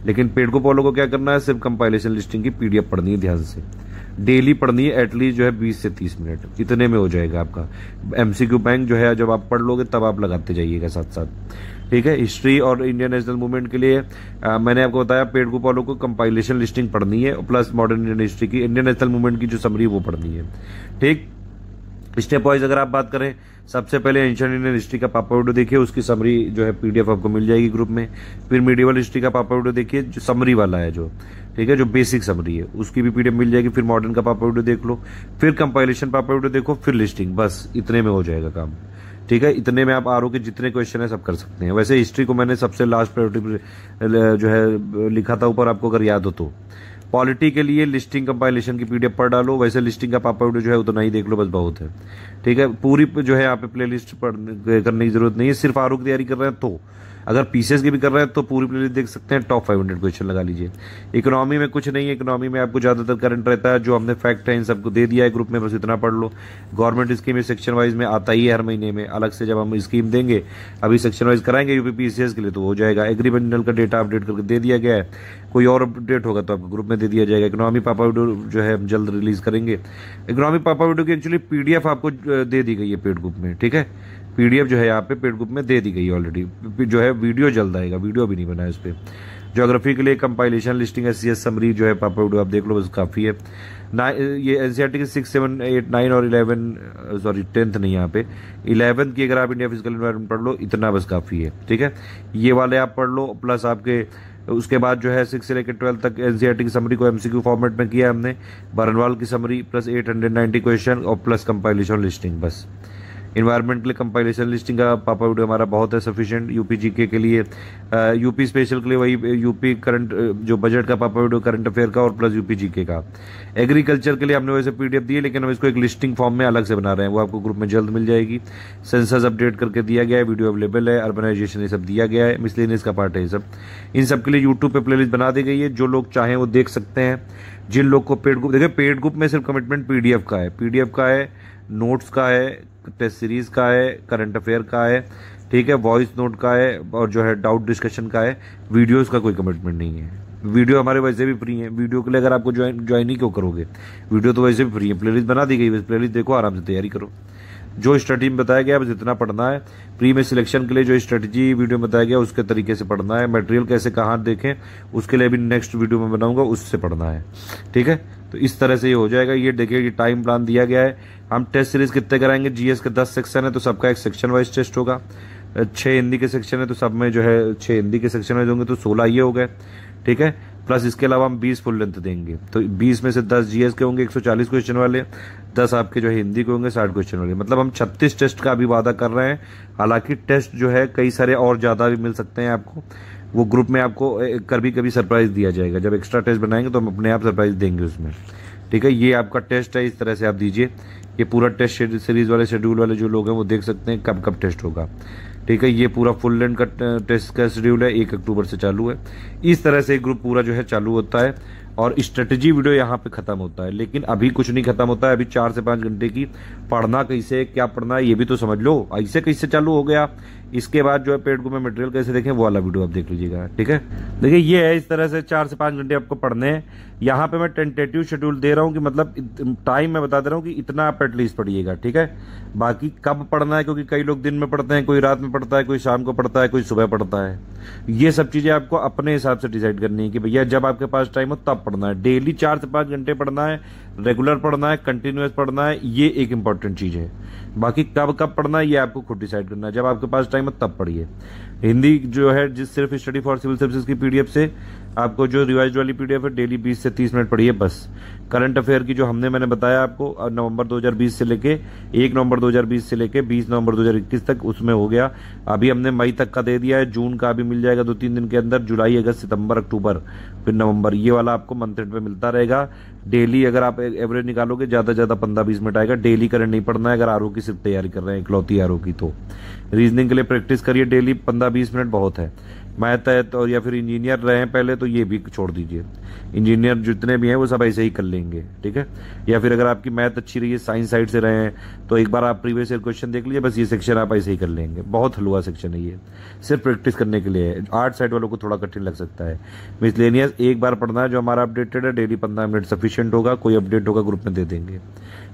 लेकिन पेड को फॉलो को क्या करना है, सिर्फ कंपाइलेशन लिस्टिंग की पीडीएफ पढ़नी है ध्यान से, डेली पढ़नी है, एटलीस्ट जो है 20 से 30 मिनट, इतने में हो जाएगा आपका एमसीक्यू बैंक जो है। जब आप पढ़ लोगे तब आप लगाते जाइएगा साथ साथ, ठीक है। हिस्ट्री और इंडियन नेशनल मूवमेंट के लिए मैंने आपको बताया पेड को फॉलो को कंपाइलेशन लिस्टिंग पढ़नी है, प्लस मॉडर्न इंडियन हिस्ट्री की, इंडियन नेशनल मूवमेंट की जो समरी वो पढ़नी है, ठीक। स्टेप वाइज अगर आप बात करें, सबसे पहले एंशिएंट इंडियन हिस्ट्री का पापा वीडियो देखिए, उसकी समरी जो है पीडीएफ आपको मिल जाएगी ग्रुप में। फिर मिडिवल हिस्ट्री का पापा वीडियो देखिए, जो समरी वाला है जो, ठीक है, जो बेसिक समरी है, उसकी भी पीडीएफ मिल जाएगी। फिर मॉडर्न का पापा वीडियो देख लो, फिर कंपाइलेशन पापा वीडियो देखो, फिर लिस्टिंग, बस इतने में हो जाएगा काम, ठीक है। इतने में आप आरओ के जितने क्वेश्चन है सब कर सकते हैं। वैसे हिस्ट्री को मैंने सबसे लास्ट प्रायोरिटी जो है लिखा था ऊपर, आपको अगर याद हो तो। पॉलिटी के लिए लिस्टिंग कंपाइलेशन की पीडीएफ पढ़ डालो, वैसे लिस्टिंग का पापा वीडियो जो है उतना ही देख लो, बस बहुत है, ठीक है। पूरी जो है यहाँ पे प्लेलिस्ट करने की जरूरत नहीं है, सिर्फ आरओ की तैयारी कर रहे हैं तो। अगर पीसीएस की भी कर रहे हैं तो पूरी प्लेलिस्ट देख सकते हैं, टॉप 500 क्वेश्चन लगा लीजिए। इकोनॉमी में कुछ नहीं है, इकोनॉमी में आपको ज्यादातर करंट रहता है, जो हमने फैक्ट है इन सबको दे दिया है ग्रुप में, बस इतना पढ़ लो। गवर्नमेंट स्कीम सेक्शन वाइज में आता ही है हर महीने में, अलग से जब हम स्कीम देंगे, अभी सेक्शन वाइज कराएंगे यूपी पीसीएस के लिए तो हो जाएगा। एग्रीमेंटल का डेटा अपडेट करके दे दिया गया है, कोई और अपडेट होगा तो आपको ग्रुप में दे दिया जाएगा। इकोनॉमी पापा वीडियो जो है हम जल्द रिलीज करेंगे। इकोनॉमी पापा वीडियो की एक्चुअली पीडीएफ आपको दे दी गई है पेड ग्रुप में, ठीक है। पीडीएफ जो है यहाँ पे पेड ग्रुप में दे दी गई है ऑलरेडी, जो है वीडियो जल्द आएगा, वीडियो भी नहीं बना है उस पर। ज्योग्राफी के लिए कंपाइलेशन लिस्टिंग एससीएस समरी जो है पापा वीडियो आप देख लो, बस काफी है। ये एनसीईआरटी के 6, 7, 8, 9 और 11 सॉरी 10th नहीं, यहाँ पे 11th की अगर आप इंडिया फिजिकल एनवायरनमेंट पढ़ लो, इतना बस काफी है, ठीक है। ये वाले आप पढ़ लो, प्लस आपके उसके बाद जो है 6 से लेकर 12 तक एनसीईआरटी की समरी को एमसीक्यू फॉर्मेट में किया हमने, बरनवाल की समरी प्लस 890 क्वेश्चन और प्लस कंपाइलेशन लिस्टिंग, बस। इन्वायरमेंट के लिए कंपाइलेशन लिस्टिंग का पापा वीडियो हमारा बहुत है सफिशिएंट। यूपी जीके के लिए, यूपी स्पेशल के लिए वही यूपी करंट जो बजट का पापा वीडियो, करंट अफेयर का और प्लस यूपी जीके का। एग्रीकल्चर के लिए हमने वैसे पीडीएफ दी है, लेकिन हम इसको एक लिस्टिंग फॉर्म में अलग से बना रहे हैं, वो आपको ग्रुप में जल्द मिल जाएगी। सेंसस अपडेट करके दिया गया है, वीडियो अवेलेबल है, अर्बनाइजेशन ये सब दिया गया है, मिसलेनियस का पार्ट है ये सब। इन सब के लिए यूट्यूब पे प्लेलिस्ट बना दी गई है, जो लोग चाहें वो देख सकते हैं। जिन लोग को पेड ग्रुप, देखिए पेड ग्रुप में सिर्फ कमिटमेंट पीडीएफ का है, पीडीएफ का है, नोट्स का है, टेस्ट सीरीज का है, करंट अफेयर का है, ठीक है, वॉइस नोट का है, और जो है डाउट डिस्कशन का है। वीडियोस का कोई कमिटमेंट नहीं है। वीडियो हमारे वैसे भी फ्री है, वीडियो के लिए अगर आपको ज्वाइन ही क्यों करोगे, वीडियो तो वैसे भी फ्री है। प्लेलिस्ट बना दी गई, बस प्लेलिस्ट देखो, आराम से तैयारी करो। जो स्ट्रेटजी में बताया गया बस इतना पढ़ना है। प्री में सिलेक्शन के लिए जो स्ट्रेटजी वीडियो में बताया गया उसके तरीके से पढ़ना है। मटेरियल कैसे कहाँ देखें उसके लिए भी नेक्स्ट वीडियो में बनाऊंगा, उससे पढ़ना है, ठीक है। तो इस तरह से ये हो जाएगा। ये देखिए, ये टाइम प्लान दिया गया है। हम टेस्ट सीरीज कितने कराएंगे, जीएस के 10 सेक्शन है तो सबका एक सेक्शन वाइज टेस्ट होगा। 6 हिंदी के सेक्शन है तो सब में जो है 6 हिंदी के सेक्शन वाइज होंगे, तो 16 ये हो गए, ठीक है। प्लस इसके अलावा हम 20 फुल लेंथ देंगे, तो 20 में से 10 जीएस के होंगे 140 क्वेश्चन वाले, 10 आपके जो है हिंदी के होंगे 60 क्वेश्चन वाले। मतलब हम 36 टेस्ट का अभी वादा कर रहे हैं। हालांकि टेस्ट जो है कई सारे और ज्यादा भी मिल सकते हैं आपको, वो ग्रुप में आपको कभी कभी सरप्राइज दिया जाएगा। जब एक्स्ट्रा टेस्ट बनाएंगे तो हम अपने आप सरप्राइज देंगे उसमें, ठीक है। ये आपका टेस्ट है, इस तरह से आप दीजिए। ये पूरा टेस्ट सीरीज वाले शेड्यूल वाले जो लोग हैं वो देख सकते हैं कब कब टेस्ट होगा, ठीक है। ये पूरा फुल लेंथ का टेस्ट का शेड्यूल है, 1 अक्टूबर से चालू है। इस तरह से ग्रुप पूरा जो है चालू होता है और स्ट्रेटेजी वीडियो यहाँ पे खत्म होता है। लेकिन अभी कुछ नहीं खत्म होता है, अभी 4 से 5 घंटे की पढ़ना कैसे, क्या पढ़ना है ये भी तो समझ लो। ऐसे कैसे चालू हो गया, इसके बाद जो है पेड ग्रुप में मटेरियल कैसे देखें वो वाला वीडियो आप देख लीजिएगा, ठीक है। देखिए ये है, इस तरह से 4 से 5 घंटे आपको पढ़ने हैं। यहाँ पे मैं टेंटेटिव शेड्यूल दे रहा हूँ कि मतलब टाइम मैं बता दे रहा हूँ कि इतना आप एटलीस्ट पढ़िएगा, ठीक है। बाकी कब पढ़ना है, क्योंकि कई लोग दिन में पढ़ते हैं, कोई रात में पढ़ता है, कोई शाम को पढ़ता है, कोई सुबह पढ़ता है। ये सब चीजें आपको अपने हिसाब से डिसाइड करनी है कि भैया जब आपके पास टाइम हो तब पढ़ना है। डेली 4 से 5 घंटे पढ़ना है, रेगुलर पढ़ना है, कंटिन्यूअस पढ़ना है, ये एक इंपॉर्टेंट चीज है। बाकी कब कब पढ़ना है ये आपको खुद डिसाइड करना है। जब आपके पास टाइम हो तब पढ़िए। हिंदी जो है जिस सिर्फ स्टडी फॉर सिविल सर्विसेज की पीडीएफ से आपको जो रिवाइज वाली पीडीएफ है डेली 20 से 30 मिनट पढ़िए बस। करंट अफेयर की जो मैंने बताया आपको नवंबर 2020 से लेके 1 नवंबर 2020 से लेके 20 नवंबर 2021 तक, उसमें हो गया। अभी हमने मई तक का दे दिया है, जून का भी मिल जाएगा 2-3 दिन के अंदर, जुलाई, अगस्त, सितंबर, अक्टूबर, फिर नवंबर, ये वाला आपको मंथ एंड पे मिलता रहेगा। डेली अगर आप एवरेज निकालोगे ज़्यादा से ज़्यादा 15-20 मिनट आएगा। डेली करंट नहीं पढ़ना है अगर आरओ की सिर्फ तैयारी कर रहे हैं, इकलौती आरओ की। तो रीजनिंग के लिए प्रैक्टिस करिए डेली, 15-20 मिनट बहुत है। मैथ है तो, या फिर इंजीनियर रहे हैं पहले तो ये भी छोड़ दीजिए, इंजीनियर जितने भी हैं वो सब ऐसे ही कर लेंगे, ठीक है। या फिर अगर आपकी मैथ अच्छी रही है, साइंस साइड से रहे हैं, तो एक बार आप प्रीवियस ईयर क्वेश्चन देख लीजिए, बस ये सेक्शन आप ऐसे ही कर लेंगे। बहुत हलवा सेक्शन है ये, सिर्फ प्रैक्टिस करने के लिए है। आर्ट साइड वालों को थोड़ा कठिन लग सकता है। मिसलेनियस एक बार पढ़ना है जो हमारा अपडेटेड है, डेली 15 मिनट सफिशिएंट होगा। कोई अपडेट होगा ग्रुप में दे देंगे,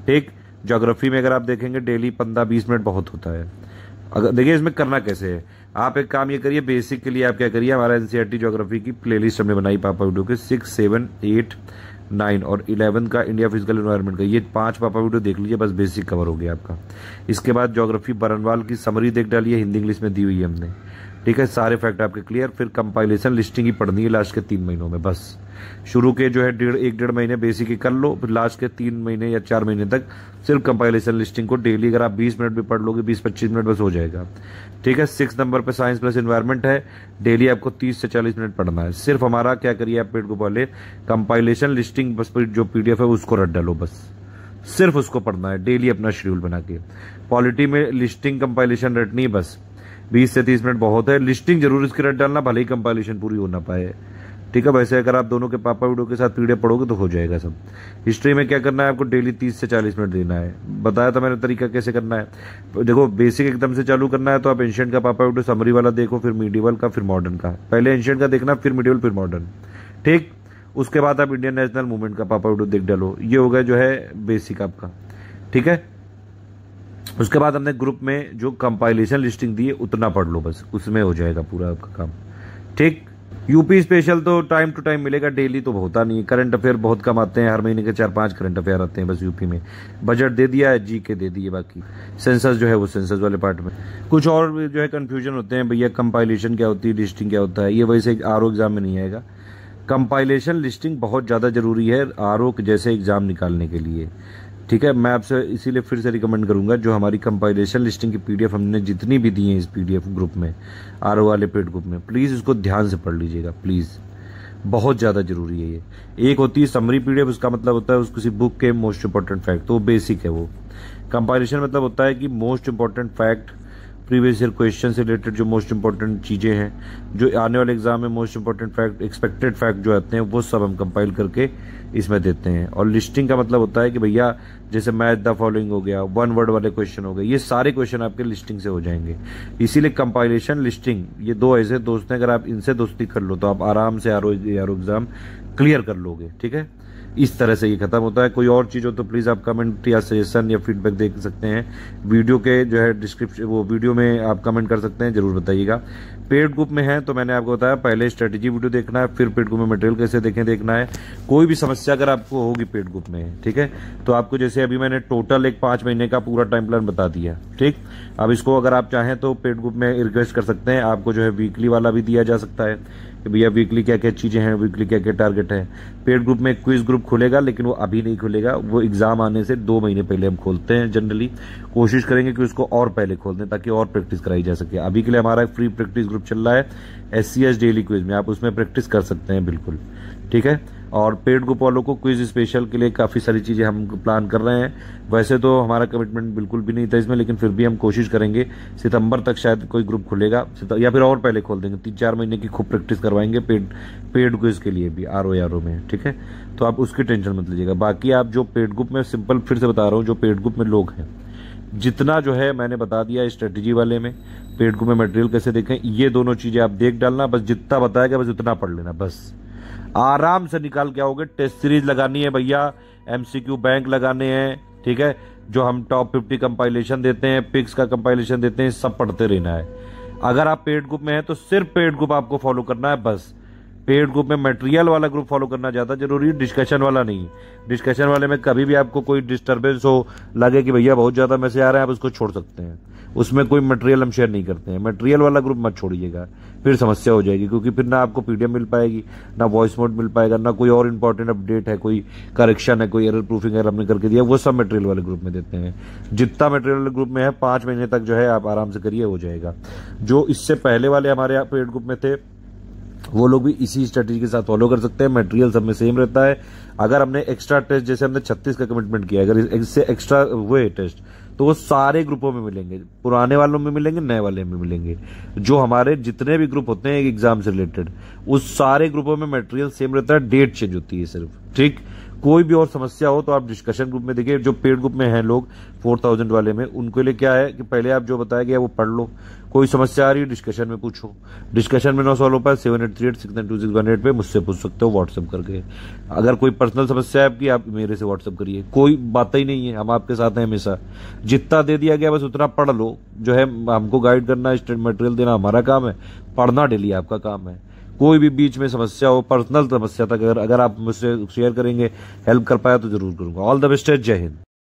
ठीक। ज्योग्राफी में अगर आप देखेंगे डेली 15-20 मिनट बहुत होता है। अगर देखिए इसमें करना कैसे है, आप एक काम ये करिए, बेसिक के लिए आप क्या करिए, हमारा एनसीईआरटी ज्योग्राफी की प्लेलिस्ट हमने बनाई पापा वीडियो के 6, 7, 8, 9 और 11 का इंडिया फिजिकल एनवायरनमेंट का, ये 5 पापा वीडियो देख लीजिए, बस बेसिक कवर हो गया आपका। इसके बाद ज्योग्राफी बरनवाल की समरी देख डालिए, हिंदी इंग्लिश में दी हुई है हमने, ठीक है। सारे फैक्ट आपके क्लियर। फिर कंपाइलेशन लिस्टिंग ही पढ़नी है लास्ट के 3 महीनों में बस। शुरू के जो है 1.5 महीने बेसिक ही कर लो, फिर लास्ट के 3 महीने या 4 महीने तक सिर्फ कंपाइलेशन लिस्टिंग को डेली अगर आप 20 मिनट भी पढ़ लोगे, 20-25 मिनट बस हो जाएगा, ठीक है। 6 नंबर पे साइंस प्लस एनवायरनमेंट है, डेली आपको 30 से 40 मिनट पढ़ना है। सिर्फ हमारा क्या करिए आप पेड को पहले कंपाइलेशन लिस्टिंग बस जो पीडीएफ है उसको रट डालो, बस सिर्फ उसको पढ़ना है डेली अपना शेड्यूल बना के। पॉलिटी में लिस्टिंग कंपाइलेशन रटनी है, बस 20 से 30 मिनट बहुत है। लिस्टिंग जरूर इसकी रट डालना, भले ही कंपाइलेशन पूरी हो ना पाए, ठीक है। वैसे अगर आप दोनों के पापा वीडियो के साथ पीडीएफ पढ़ोगे तो हो जाएगा सब। हिस्ट्री में क्या करना है आपको, डेली 30 से 40 मिनट देना है। बताया था मैंने तरीका कैसे करना है। देखो बेसिक एकदम से चालू करना है तो आप एंशिएंट का पापा वीडियो समरी वाला देखो, फिर मीडिवल का, फिर मॉडर्न का। पहले एंशिएंट का देखना, फिर मीडिवल, फिर मॉडर्न, ठीक। उसके बाद आप इंडियन नेशनल मूवमेंट का पापा वीडियो देख डालो। ये हो गया जो है बेसिक आपका, ठीक है। उसके बाद हमने ग्रुप में जो कंपाइलेशन लिस्टिंग दी है उतना पढ़ लो, बस उसमें हो जाएगा पूरा आपका काम, ठीक। यूपी स्पेशल तो टाइम टू टाइम मिलेगा, डेली तो होता नहीं है। करंट अफेयर बहुत कम आते हैं, हर महीने के 4-5 करंट अफेयर आते हैं बस यूपी में। बजट दे दिया है, जीके दे दिए, बाकी सेंसस जो है वो सेंसस वाले पार्ट में कुछ और जो है कंफ्यूजन होते हैं, भैया कंपाइलेशन क्या होती है, लिस्टिंग क्या होता है, ये वैसे आरओ एग्जाम में नहीं आएगा। कंपाइलेशन लिस्टिंग बहुत ज़्यादा जरूरी है आरओ जैसे एग्जाम निकालने के लिए, ठीक है। मैं आपसे इसीलिए फिर से रिकमेंड करूंगा, जो हमारी कंपाइलेशन लिस्टिंग की पीडीएफ हमने जितनी भी दी है इस पीडीएफ ग्रुप में, आरओ वाले पेड ग्रुप में, प्लीज़ उसको ध्यान से पढ़ लीजिएगा प्लीज़, बहुत ज़्यादा जरूरी है ये। एक होती है समरी पीडीएफ, उसका मतलब होता है उस किसी बुक के मोस्ट इंपॉर्टेंट फैक्ट, तो बेसिक है वो। कंपाइलेशन मतलब होता है कि most important fact, previous year question से रिलेटेड जो मोस्ट इंपॉर्टेंट चीज़ें हैं, जो आने वाले एग्जाम में most important fact, expected fact जो आते हैं, वो सब हम कंपाइल करके इसमें देते हैं। और लिस्टिंग का मतलब होता है कि भैया जैसे मैथ द फॉलोइंग हो गया, 1 वर्ड वाले क्वेश्चन हो गए, ये सारे क्वेश्चन आपके लिस्टिंग से हो जाएंगे। इसीलिए कंपाइलेशन लिस्टिंग, ये 2 ऐसे दोस्त हैं, अगर आप इनसे दोस्ती कर लो तो आप आराम से आरओ एग्जाम क्लियर कर लोगे, ठीक है। इस तरह से ये खत्म होता है। कोई और चीज़ हो तो प्लीज़ आप कमेंट या सजेशन या फीडबैक दे सकते हैं, वीडियो के जो है डिस्क्रिप्शन, वो वीडियो में आप कमेंट कर सकते हैं, जरूर बताइएगा। पेड ग्रुप में है तो मैंने आपको बताया पहले स्ट्रेटेजी वीडियो देखना है, फिर पेड ग्रुप में मटेरियल कैसे देखें देखना है। कोई भी समस्या अगर आपको होगी पेड ग्रुप में, ठीक है, तो आपको जैसे अभी मैंने टोटल एक 5 महीने का पूरा टाइम प्लान बता दिया, ठीक। अब इसको अगर आप चाहें तो पेड ग्रुप में रिक्वेस्ट कर सकते हैं, आपको जो है वीकली वाला भी दिया जा सकता है कि भैया वीकली क्या क्या चीज़ें हैं, वीकली क्या क्या टारगेट है। पेड ग्रुप में क्विज ग्रुप खुलेगा, लेकिन वो अभी नहीं खुलेगा, वो एग्जाम आने से 2 महीने पहले हम खोलते हैं। जनरली कोशिश करेंगे कि उसको और पहले खोल दें ताकि और प्रैक्टिस कराई जा सके। अभी के लिए हमारा एक फ्री प्रैक्टिस ग्रुप चल रहा है SCS डेली क्विज में, आप उसमें प्रैक्टिस कर सकते हैं बिल्कुल, ठीक है। और पेड ग्रुप वालों को क्विज स्पेशल के लिए काफ़ी सारी चीज़ें हम प्लान कर रहे हैं। वैसे तो हमारा कमिटमेंट बिल्कुल भी नहीं था इसमें, लेकिन फिर भी हम कोशिश करेंगे सितंबर तक शायद कोई ग्रुप खुलेगा, या फिर और पहले खोल देंगे। 3-4 महीने की खूब प्रैक्टिस करवाएंगे पेड क्विज के लिए भी आरओ में, ठीक है। तो आप उसकी टेंशन मत लीजिएगा। बाकी आप जो पेड ग्रुप में, सिंपल फिर से बता रहा हूँ, जो पेड ग्रुप में लोग हैं, जितना जो है मैंने बता दिया स्ट्रेटेजी वाले में, पेड ग्रुप में मटेरियल कैसे देखें, ये दोनों चीज़ें आप देख डालना, बस जितना बताएगा बस उतना पढ़ लेना, बस आराम से निकाल के आओगे। टेस्ट सीरीज लगानी है भैया, MCQ बैंक लगाने हैं, ठीक है। जो हम टॉप 50 कंपाइलेशन देते हैं, पिक्स का कंपाइलेशन देते हैं, सब पढ़ते रहना है। अगर आप पेड ग्रुप में हैं तो सिर्फ पेड ग्रुप आपको फॉलो करना है, बस। पेड ग्रुप में मटेरियल वाला ग्रुप फॉलो करना ज़्यादा जरूरी है, डिस्कशन वाला नहीं। डिस्कशन वाले में कभी भी आपको कोई डिस्टर्बेंस हो, लगे कि भैया बहुत ज़्यादा मैसेज आ रहे हैं, आप उसको छोड़ सकते हैं। उसमें कोई मटेरियल हम शेयर नहीं करते हैं। मटेरियल वाला ग्रुप मत छोड़िएगा, फिर समस्या हो जाएगी, क्योंकि फिर ना आपको PDF मिल पाएगी, ना वॉइस नोट मिल पाएगा, ना कोई और इंपॉर्टेंट अपडेट है, कोई करेक्शन है, कोई एरर प्रूफिंग अगर हमने करके दिया, वो सब मटेरियल वाले ग्रुप में देते हैं। जितना मटेरियल वाले ग्रुप में है 5 महीने तक जो है आप आराम से करिए, हो जाएगा। जो इससे पहले वाले हमारे पेड ग्रुप में थे वो लोग भी इसी स्ट्रेटेजी के साथ फॉलो कर सकते हैं। मटेरियल सब में सेम रहता है। अगर हमने एक्स्ट्रा टेस्ट, जैसे हमने 36 का कमिटमेंट किया, अगर इससे एक्स्ट्रा हुए टेस्ट तो वो सारे ग्रुपों में मिलेंगे, पुराने वालों में मिलेंगे, नए वाले में मिलेंगे। जो हमारे जितने भी ग्रुप होते हैं एक एग्जाम से रिलेटेड, उस सारे ग्रुपों में मटेरियल सेम रहता है, डेट चेंज होती है सिर्फ। ठीक, कोई भी और समस्या हो तो आप डिस्कशन ग्रुप में देखिए। जो पेड ग्रुप में हैं लोग 4000 वाले में, उनके लिए क्या है कि पहले आप जो बताया गया वो पढ़ लो। कोई समस्या आ रही है डिस्कशन में पूछो। डिस्कशन में ना सॉल्व हो पाए 7838692618 पे मुझसे पूछ सकते हो व्हाट्सएप करके। अगर कोई पर्सनल समस्या है आपकी, आप मेरे से व्हाट्सएप करिए, कोई बात ही नहीं है, हम आपके साथ हैं हमेशा। जितना दे दिया गया बस उतना पढ़ लो। जो है हमको गाइड करना, मटेरियल देना हमारा काम है, पढ़ना डेली आपका काम है। कोई भी बीच में समस्या हो, पर्सनल समस्या तक अगर आप मुझसे शेयर करेंगे, हेल्प कर पाया तो जरूर करूंगा। ऑल द बेस्ट, जय हिंद।